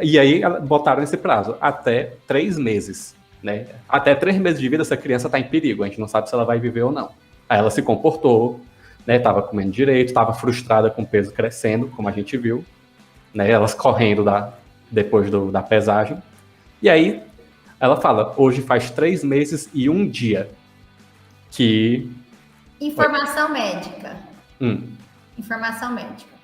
[SPEAKER 3] E aí botaram esse prazo, até 3 meses, né? Até 3 meses de vida essa criança está em perigo, a gente não sabe se ela vai viver ou não. Aí ela se comportou, né? Tava comendo direito, estava frustrada com o peso crescendo, como a gente viu, né? Elas correndo depois da pesagem. E aí ela fala, hoje faz 3 meses e 1 dia que...
[SPEAKER 4] Informação médica. Informação médica.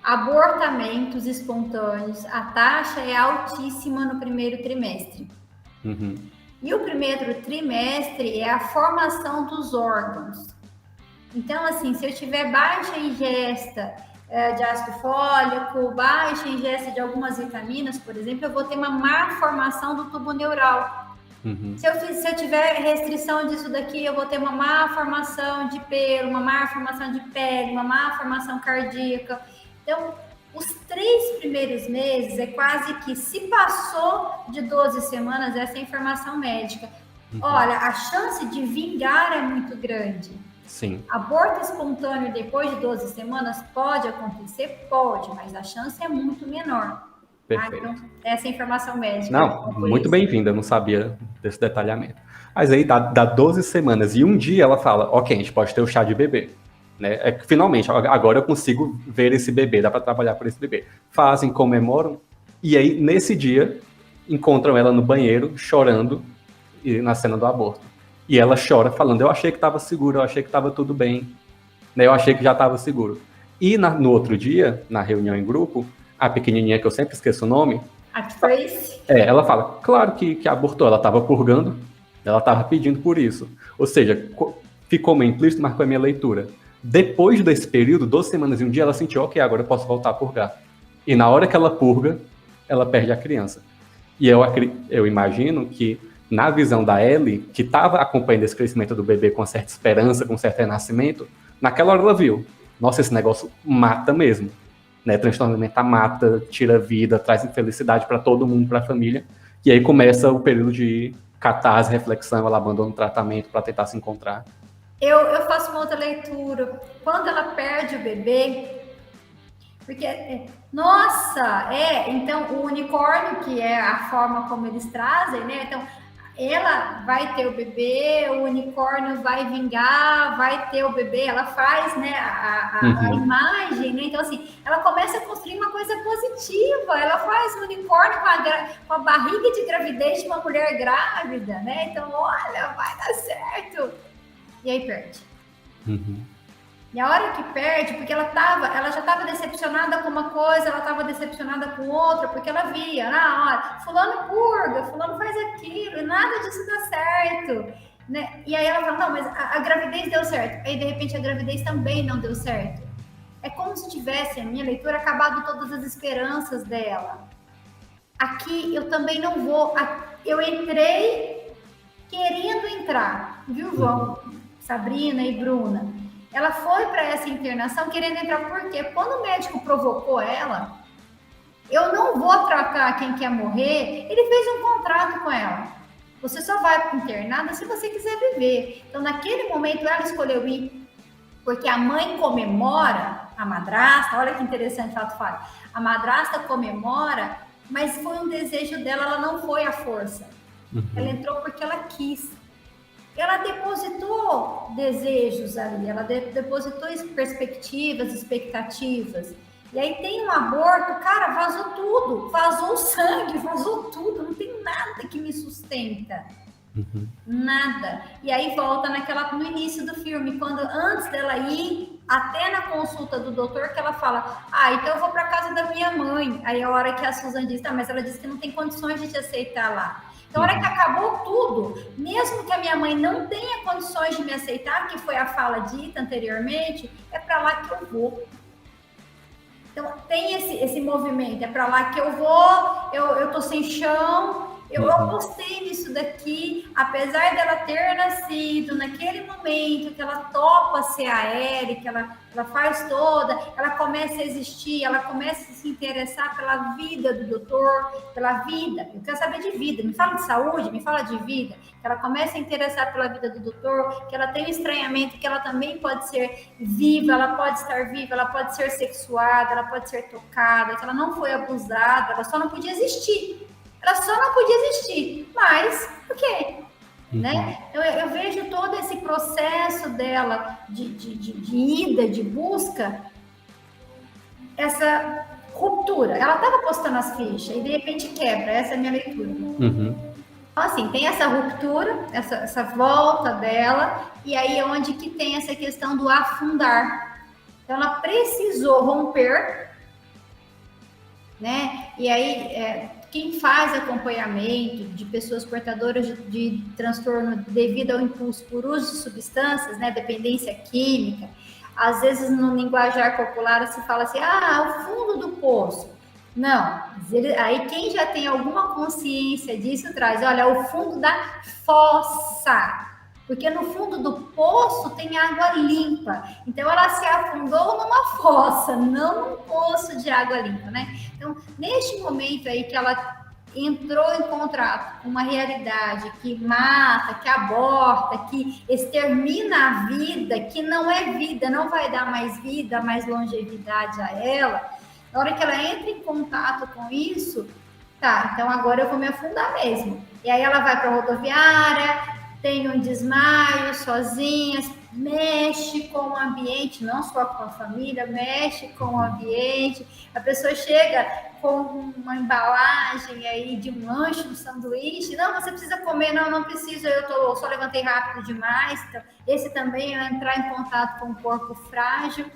[SPEAKER 4] Abortamentos espontâneos, a taxa é altíssima no primeiro trimestre. E o primeiro trimestre é a formação dos órgãos. Então, assim, se eu tiver baixa ingesta de ácido fólico, baixa ingesta de algumas vitaminas, por exemplo, eu vou ter uma má formação do tubo neural. Se eu tiver restrição disso daqui, eu vou ter uma má formação de pelo, uma má formação de pele, uma má formação cardíaca. Então, os 3 primeiros meses é quase que, se passou de 12 semanas, essa é a informação médica. Olha, a chance de vingar é muito grande.
[SPEAKER 3] Sim.
[SPEAKER 4] Aborto espontâneo depois de 12 semanas pode acontecer? Pode, mas a chance é muito menor.
[SPEAKER 3] Perfeito.
[SPEAKER 4] Então, essa é a informação médica.
[SPEAKER 3] Não, muito bem-vinda, eu não sabia desse detalhamento. Mas aí dá 12 semanas e 1 dia ela fala, ok, a gente pode ter o chá de bebê. Né? Finalmente, agora eu consigo ver esse bebê, dá para trabalhar por esse bebê. Fazem, comemoram, e aí, nesse dia, encontram ela no banheiro, chorando, na cena do aborto. E ela chora, falando, eu achei que estava seguro, eu achei que estava tudo bem, né? Eu achei que já estava seguro. E no outro dia, na reunião em grupo, a pequenininha, que eu sempre esqueço o nome,
[SPEAKER 4] a Tracy,
[SPEAKER 3] ela fala, claro que abortou, ela estava purgando, ela estava pedindo por isso. Ou seja, ficou meio implícito, mas foi a minha leitura. Depois desse período, 12 semanas e 1 dia, ela sentiu, ok, agora eu posso voltar a purgar. E na hora que ela purga, ela perde a criança. E eu imagino que, na visão da Ellie, que estava acompanhando esse crescimento do bebê com certa esperança, com certo renascimento, Naquela hora ela viu, nossa, esse negócio mata mesmo, né? Transtorno alimentar mata, tira vida, traz infelicidade para todo mundo, para a família. E aí começa o período de catarse, reflexão, ela abandona o tratamento para tentar se encontrar.
[SPEAKER 4] Eu faço uma outra leitura. Quando ela perde o bebê, porque, nossa, então o unicórnio, que é a forma como eles trazem, né? Então, ela vai ter o bebê, o unicórnio vai vingar, vai ter o bebê, ela faz, né, a imagem, né? Então, assim, ela começa a construir uma coisa positiva, ela faz o unicórnio com a barriga de gravidez de uma mulher grávida, né? Então, olha, vai dar certo. E aí perde. E a hora que perde, porque ela já estava decepcionada com uma coisa, ela estava decepcionada com outra, porque ela via, olha, fulano purga, fulano faz aquilo, e nada disso dá certo, né? E aí ela fala, não, mas a gravidez deu certo. Aí, de repente, a gravidez também não deu certo. É como se tivesse, a minha leitura, acabado todas as esperanças dela. Aqui, eu também não vou... Eu entrei querendo entrar, viu, João, Sabrina e Bruna? Ela foi para essa internação querendo entrar, porque quando o médico provocou ela, eu não vou tratar quem quer morrer, ele fez um contrato com ela. Você só vai para o internado se você quiser viver. Então, naquele momento, ela escolheu ir, porque a mãe comemora, a madrasta, olha que interessante o fato falho. A madrasta comemora, mas foi um desejo dela, ela não foi à força. Ela entrou porque ela quis. Ela depositou desejos ali, ela depositou perspectivas, expectativas. E aí tem um aborto, cara, vazou tudo, vazou o sangue, vazou tudo, não tem nada que me sustenta. Nada. E aí volta no início do filme, quando antes dela ir, até na consulta do doutor, que ela fala, então eu vou para casa da minha mãe. Aí a hora que a Susan diz, mas ela disse que não tem condições de te aceitar lá. Então, a hora que acabou tudo, mesmo que a minha mãe não tenha condições de me aceitar, que foi a fala dita anteriormente, é para lá que eu vou. Então, tem esse movimento, é para lá que eu vou, eu tô sem chão, eu apostei nisso daqui, apesar dela ter nascido naquele momento que ela topa ser a Eric, ela faz toda, ela começa a existir, ela começa a se interessar pela vida do doutor, pela vida, eu quero saber de vida, me fala de saúde, me fala de vida, que ela começa a interessar pela vida do doutor, que ela tem um estranhamento, que ela também pode ser viva, ela pode estar viva, ela pode ser sexuada, ela pode ser tocada, que ela não foi abusada, ela só não podia existir. Ela só não podia existir, mas por quê? Né? Eu vejo todo esse processo dela de ida, de busca, essa ruptura. Ela estava postando as fichas e de repente quebra, essa é a minha leitura. Então, assim, tem essa ruptura, essa volta dela, e aí é onde que tem essa questão do afundar. Então, ela precisou romper, né? E aí, quem faz acompanhamento de pessoas portadoras de transtorno devido ao impulso por uso de substâncias, né? Dependência química, às vezes no linguajar popular se fala assim, o fundo do poço. Não, aí quem já tem alguma consciência disso traz, olha, o fundo da fossa. Porque no fundo do poço tem água limpa. Então, ela se afundou numa fossa, não num poço de água limpa, né? Então, neste momento aí que ela entrou em contato com uma realidade que mata, que aborta, que extermina a vida, que não é vida, não vai dar mais vida, mais longevidade a ela, na hora que ela entra em contato com isso, então agora eu vou me afundar mesmo. E aí ela vai para a rodoviária, tem um desmaio sozinha, mexe com o ambiente, não só com a família, mexe com o ambiente. A pessoa chega com uma embalagem aí de um lanche, um sanduíche. Não, você precisa comer. Não, não preciso, eu só levantei rápido demais. Então, esse também é entrar em contato com o corpo frágil.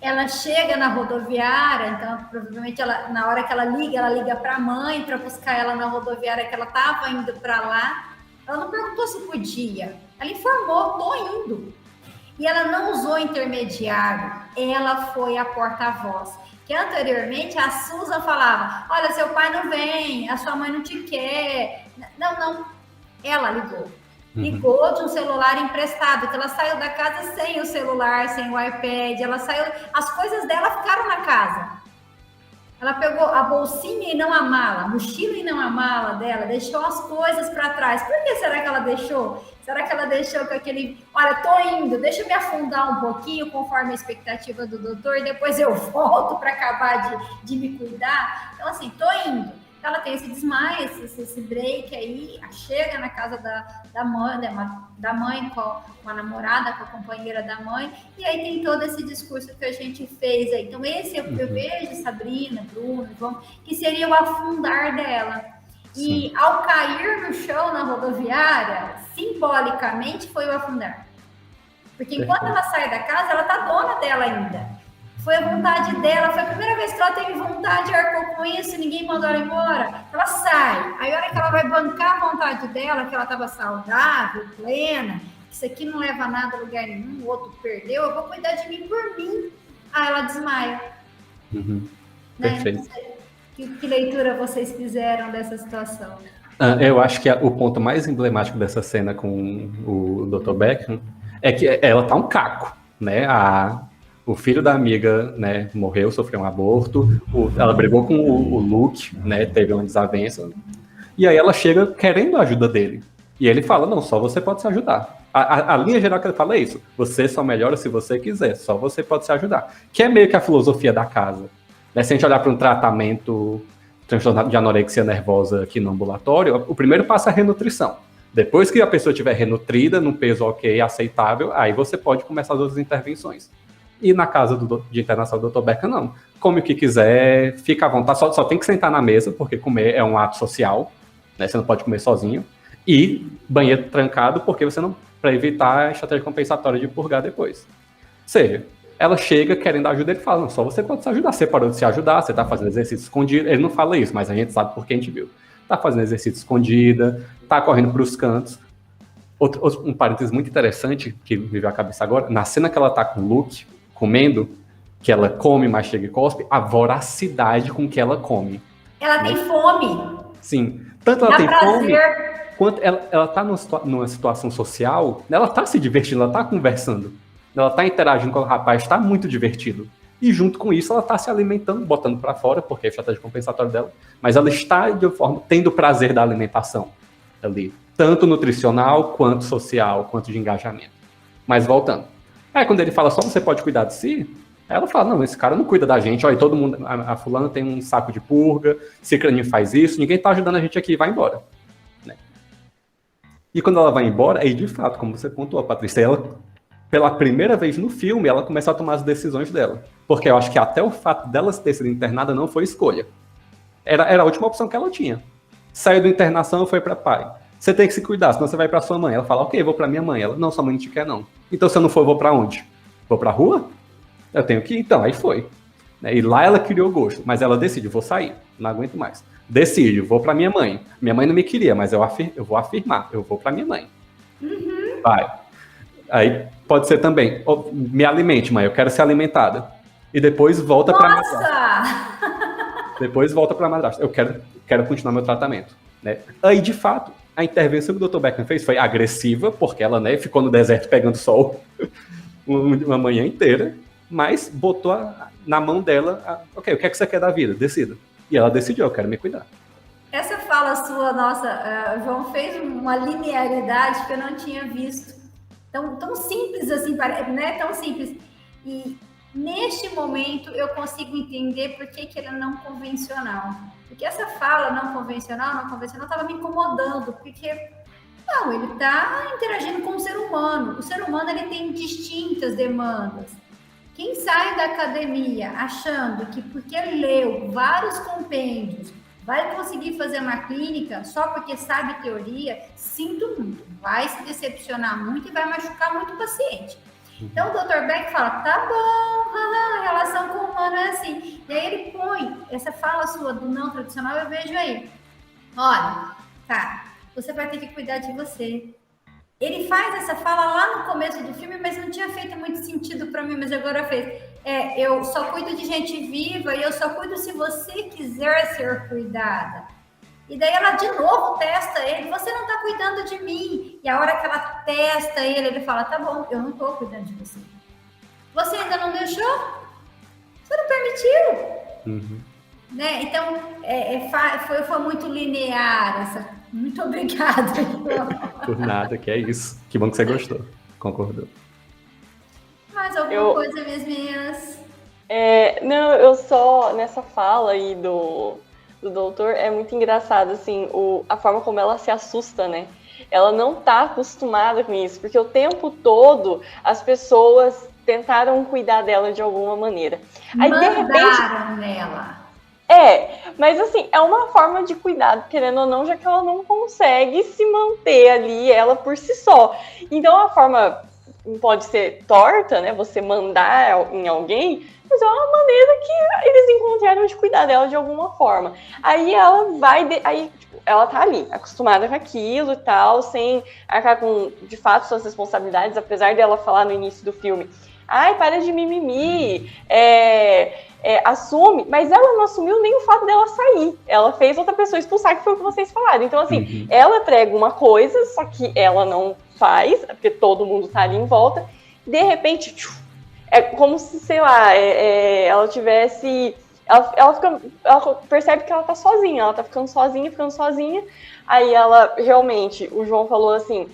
[SPEAKER 4] Ela chega na rodoviária, então provavelmente na hora que ela liga para a mãe para buscar ela na rodoviária, que ela estava indo para lá. Ela não perguntou se podia, ela informou, tô indo. E ela não usou intermediário, ela foi a porta-voz. Que anteriormente a Susan falava, olha, seu pai não vem, a sua mãe não te quer. Não, ela ligou. ligou de um celular emprestado, que ela saiu da casa sem o celular, sem o iPad, ela saiu, as coisas dela ficaram na casa. Ela pegou a bolsinha e não a mala, a mochila e não a mala dela, deixou as coisas para trás. Por que será que ela deixou? Será que ela deixou com aquele, olha, tô indo, deixa eu me afundar um pouquinho conforme a expectativa do doutor e depois eu volto para acabar de me cuidar? Então, assim, tô indo. Ela tem esse desmaio, esse break aí, chega na casa da mãe com a namorada, com a companheira da mãe, e aí tem todo esse discurso que a gente fez aí. Então, esse eu vejo, Sabrina, Bruno, João, que seria o afundar dela. Sim. E ao cair no chão na rodoviária, simbolicamente foi o afundar. Porque enquanto ela sai da casa, ela tá dona dela ainda. Foi a vontade dela, foi a primeira vez que ela teve vontade, arcou com isso, ninguém mandou ela embora. Ela sai. Aí a hora que ela vai bancar a vontade dela, que ela estava saudável, plena, que isso aqui não leva nada a lugar nenhum, o outro perdeu, eu vou cuidar de mim por mim. Aí ela desmaia.
[SPEAKER 3] Né? Perfeito.
[SPEAKER 4] Que leitura vocês fizeram dessa situação?
[SPEAKER 3] Eu acho que o ponto mais emblemático dessa cena com o Dr. Beckham é que ela tá um caco, né? O filho da amiga, né, morreu, sofreu um aborto, ela brigou com o Luke, né, teve uma desavença, e aí ela chega querendo a ajuda dele. E ele fala, não, só você pode se ajudar. A linha geral que ele fala é isso, você só melhora se você quiser, só você pode se ajudar. Que é meio que a filosofia da casa. Né? Se a gente olhar para um tratamento transtorno de anorexia nervosa aqui no ambulatório, o primeiro passo é a renutrição. Depois que a pessoa estiver renutrida, num peso ok, aceitável, aí você pode começar as outras intervenções. E na casa de internação do Dr. Beckham, não. Come o que quiser, fica à vontade, só tem que sentar na mesa, porque comer é um ato social, né? Você não pode comer sozinho. E banheiro trancado, porque você não, para evitar a estratégia compensatória de purgar depois. Ou seja, ela chega querendo ajuda, ele fala, não, só você pode se ajudar, você parou de se ajudar, você tá fazendo exercício escondido. Ele não fala isso, mas a gente sabe porque a gente viu. Tá fazendo exercício escondida, tá correndo pros cantos. Um parênteses muito interessante, que me veio à cabeça agora, na cena que ela tá com o Luke, comendo, que ela come, mastiga e cospe, a voracidade com que ela come.
[SPEAKER 4] Ela tem fome.
[SPEAKER 3] Sim. Tanto ela tem fome, quanto ela tá numa situação social, ela tá se divertindo, ela tá conversando, ela tá interagindo com o rapaz, tá muito divertido. E junto com isso, ela tá se alimentando, botando para fora, porque é a estratégia compensatória dela, mas ela está, de forma, tendo o prazer da alimentação ali, tanto nutricional, quanto social, quanto de engajamento. Mas voltando. Aí quando ele fala só você pode cuidar de si, aí ela fala, não, esse cara não cuida da gente, olha, todo mundo, a fulana tem um saco de purga, Cicraninho faz isso, ninguém tá ajudando a gente aqui, vai embora. Né? E quando ela vai embora, aí de fato, como você pontuou, Patrícia, ela, pela primeira vez no filme, ela começa a tomar as decisões dela. Porque eu acho que até o fato dela ter sido internada não foi escolha. Era a última opção que ela tinha. Saiu da internação, foi para pai. Você tem que se cuidar, senão você vai para sua mãe. Ela fala, ok, vou para minha mãe. Ela, não, sua mãe não te quer, não. Então, se eu não for, eu vou para onde? Vou para a rua? Eu tenho que ir? Então, aí foi. E lá ela criou gosto, mas ela decide, vou sair, não aguento mais. Decide, vou para minha mãe. Minha mãe não me queria, mas eu vou afirmar, eu vou para minha mãe. Uhum. Vai. Aí pode ser também, me alimente, mãe, eu quero ser alimentada. E depois volta para madrasta. Depois volta para madrasta. Eu quero continuar meu tratamento. Né? Aí, de fato, a intervenção que o Dr. Beckham fez foi agressiva, porque ela, né, ficou no deserto pegando sol uma manhã inteira, mas botou na mão dela, ok, o que é que você quer da vida? Decida. E ela decidiu, eu quero me cuidar.
[SPEAKER 4] Essa fala sua, nossa, João fez uma linearidade que eu não tinha visto. Tão simples assim, né? Tão simples. E neste momento eu consigo entender por que ele é não convencional. Porque essa fala não convencional estava me incomodando, porque não, ele está interagindo com o ser humano. O ser humano ele tem distintas demandas. Quem sai da academia achando que porque leu vários compêndios vai conseguir fazer uma clínica só porque sabe teoria, sinto muito, vai se decepcionar muito e vai machucar muito o paciente. Então o Dr. Beck fala, tá bom, a relação com o humano é assim. E aí ele põe essa fala sua do não tradicional, eu vejo aí. Olha, tá, você vai ter que cuidar de você. Ele faz essa fala lá no começo do filme, mas não tinha feito muito sentido para mim, mas agora fez. Eu só cuido de gente viva e eu só cuido se você quiser ser cuidada. E daí ela de novo testa ele, você não tá cuidando de mim. E a hora que ela testa ele, ele fala, tá bom, eu não tô cuidando de você. Você ainda não deixou? Você não permitiu?
[SPEAKER 3] Uhum.
[SPEAKER 4] Né? Então, foi muito linear essa. Muito obrigada.
[SPEAKER 3] Por nada, que é isso. Que bom que você gostou. Concordou.
[SPEAKER 4] Mais alguma coisa, minhas meninas?
[SPEAKER 2] Não, eu só, nessa fala aí do doutor, é muito engraçado, assim, a forma como ela se assusta, né? Ela não tá acostumada com isso, porque o tempo todo as pessoas tentaram cuidar dela de alguma maneira. Aí, de repente,
[SPEAKER 4] nela.
[SPEAKER 2] Mas assim, é uma forma de cuidado, querendo ou não, já que ela não consegue se manter ali, ela por si só. Então, a forma pode ser torta, né? Você mandar em alguém, mas é uma maneira que eles encontraram de cuidar dela de alguma forma. Aí ela vai, ela tá ali, acostumada com aquilo e tal, sem arcar com, de fato, suas responsabilidades, apesar dela falar no início do filme, ai, para de mimimi, assume, mas ela não assumiu nem o fato dela sair. Ela fez outra pessoa expulsar, que foi o que vocês falaram. Então, assim, ela prega uma coisa, só que ela não faz, porque todo mundo tá ali em volta. De repente, é como se, sei lá, ela tivesse... Ela percebe que ela tá sozinha, ela tá ficando sozinha. Aí ela, realmente, o João falou assim...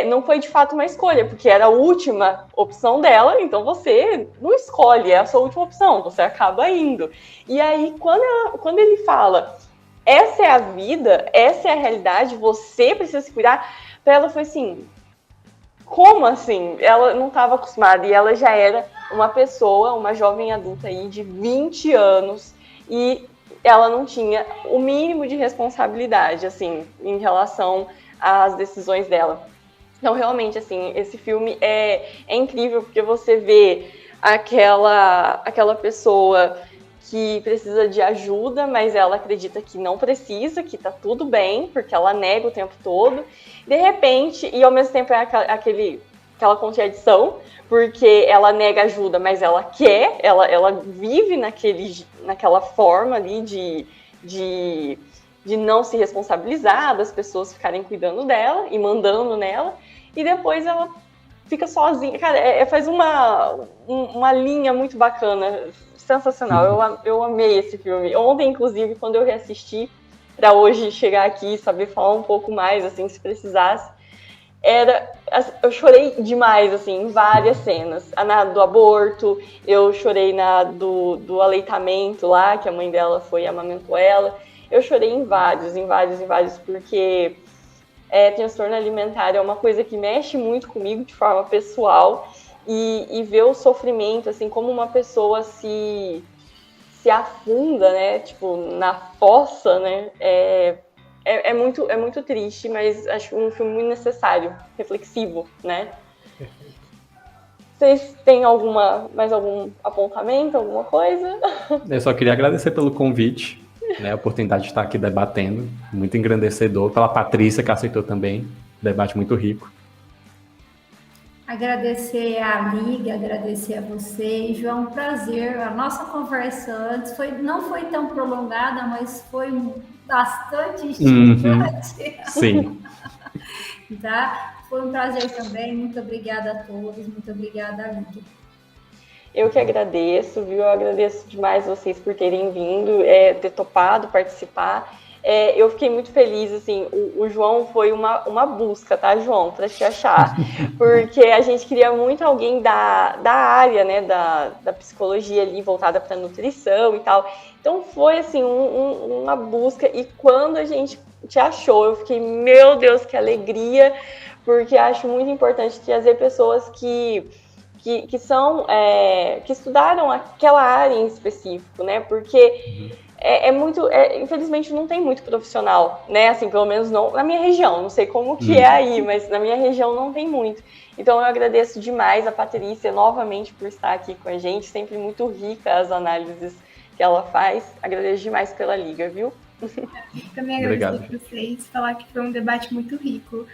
[SPEAKER 2] não foi de fato uma escolha, porque era a última opção dela, então você não escolhe, é a sua última opção, você acaba indo. E aí, quando ele fala, essa é a vida, essa é a realidade, você precisa se cuidar, para ela foi assim, como assim? Ela não estava acostumada, e ela já era uma pessoa, uma jovem adulta aí de 20 anos, e ela não tinha o mínimo de responsabilidade, assim, em relação às decisões dela. Então, realmente, assim, esse filme é incrível, porque você vê aquela pessoa que precisa de ajuda, mas ela acredita que não precisa, que tá tudo bem, porque ela nega o tempo todo. De repente, e ao mesmo tempo é aquela contradição, porque ela nega ajuda, mas ela quer, ela vive naquela forma ali de não se responsabilizar, das pessoas ficarem cuidando dela e mandando nela. E depois ela fica sozinha. Cara, faz uma linha muito bacana, sensacional. Eu amei esse filme. Ontem, inclusive, quando eu reassisti, para hoje chegar aqui e saber falar um pouco mais, assim, se precisasse, eu chorei demais, assim, em várias cenas. Na do aborto, eu chorei do aleitamento lá, que a mãe dela foi e amamentou ela. Eu chorei em vários, porque... transtorno alimentar é uma coisa que mexe muito comigo de forma pessoal e ver o sofrimento, assim, como uma pessoa se afunda, né, tipo, na fossa, né, é muito triste, mas acho um filme muito necessário, reflexivo, né. Vocês têm mais algum apontamento, alguma coisa?
[SPEAKER 3] Eu só queria agradecer pelo convite, né, a oportunidade de estar aqui debatendo, muito engrandecedor, pela Patrícia que aceitou também, debate muito rico.
[SPEAKER 4] Agradecer a Liga, agradecer a você, João, um prazer. A nossa conversa antes não foi tão prolongada, mas foi bastante estimulante.
[SPEAKER 3] Sim.
[SPEAKER 4] Tá? Foi um prazer também, muito obrigada a todos, muito obrigada, Liga.
[SPEAKER 2] Eu que agradeço, viu? Eu agradeço demais vocês por terem vindo, ter topado participar. Eu fiquei muito feliz, assim, o João foi uma busca, tá, João, para te achar, porque a gente queria muito alguém da área, né, da psicologia ali, voltada para nutrição e tal. Então foi, assim, uma busca, e quando a gente te achou, eu fiquei, meu Deus, que alegria, porque acho muito importante trazer pessoas que estudaram aquela área em específico, né? Porque infelizmente não tem muito profissional, né? Assim, pelo menos não na minha região. Não sei como que é aí, mas na minha região não tem muito. Então eu agradeço demais a Patrícia novamente por estar aqui com a gente. Sempre muito rica as análises que ela faz. Agradeço demais pela liga, viu?
[SPEAKER 1] Também agradeço a vocês, falar que foi um debate muito rico.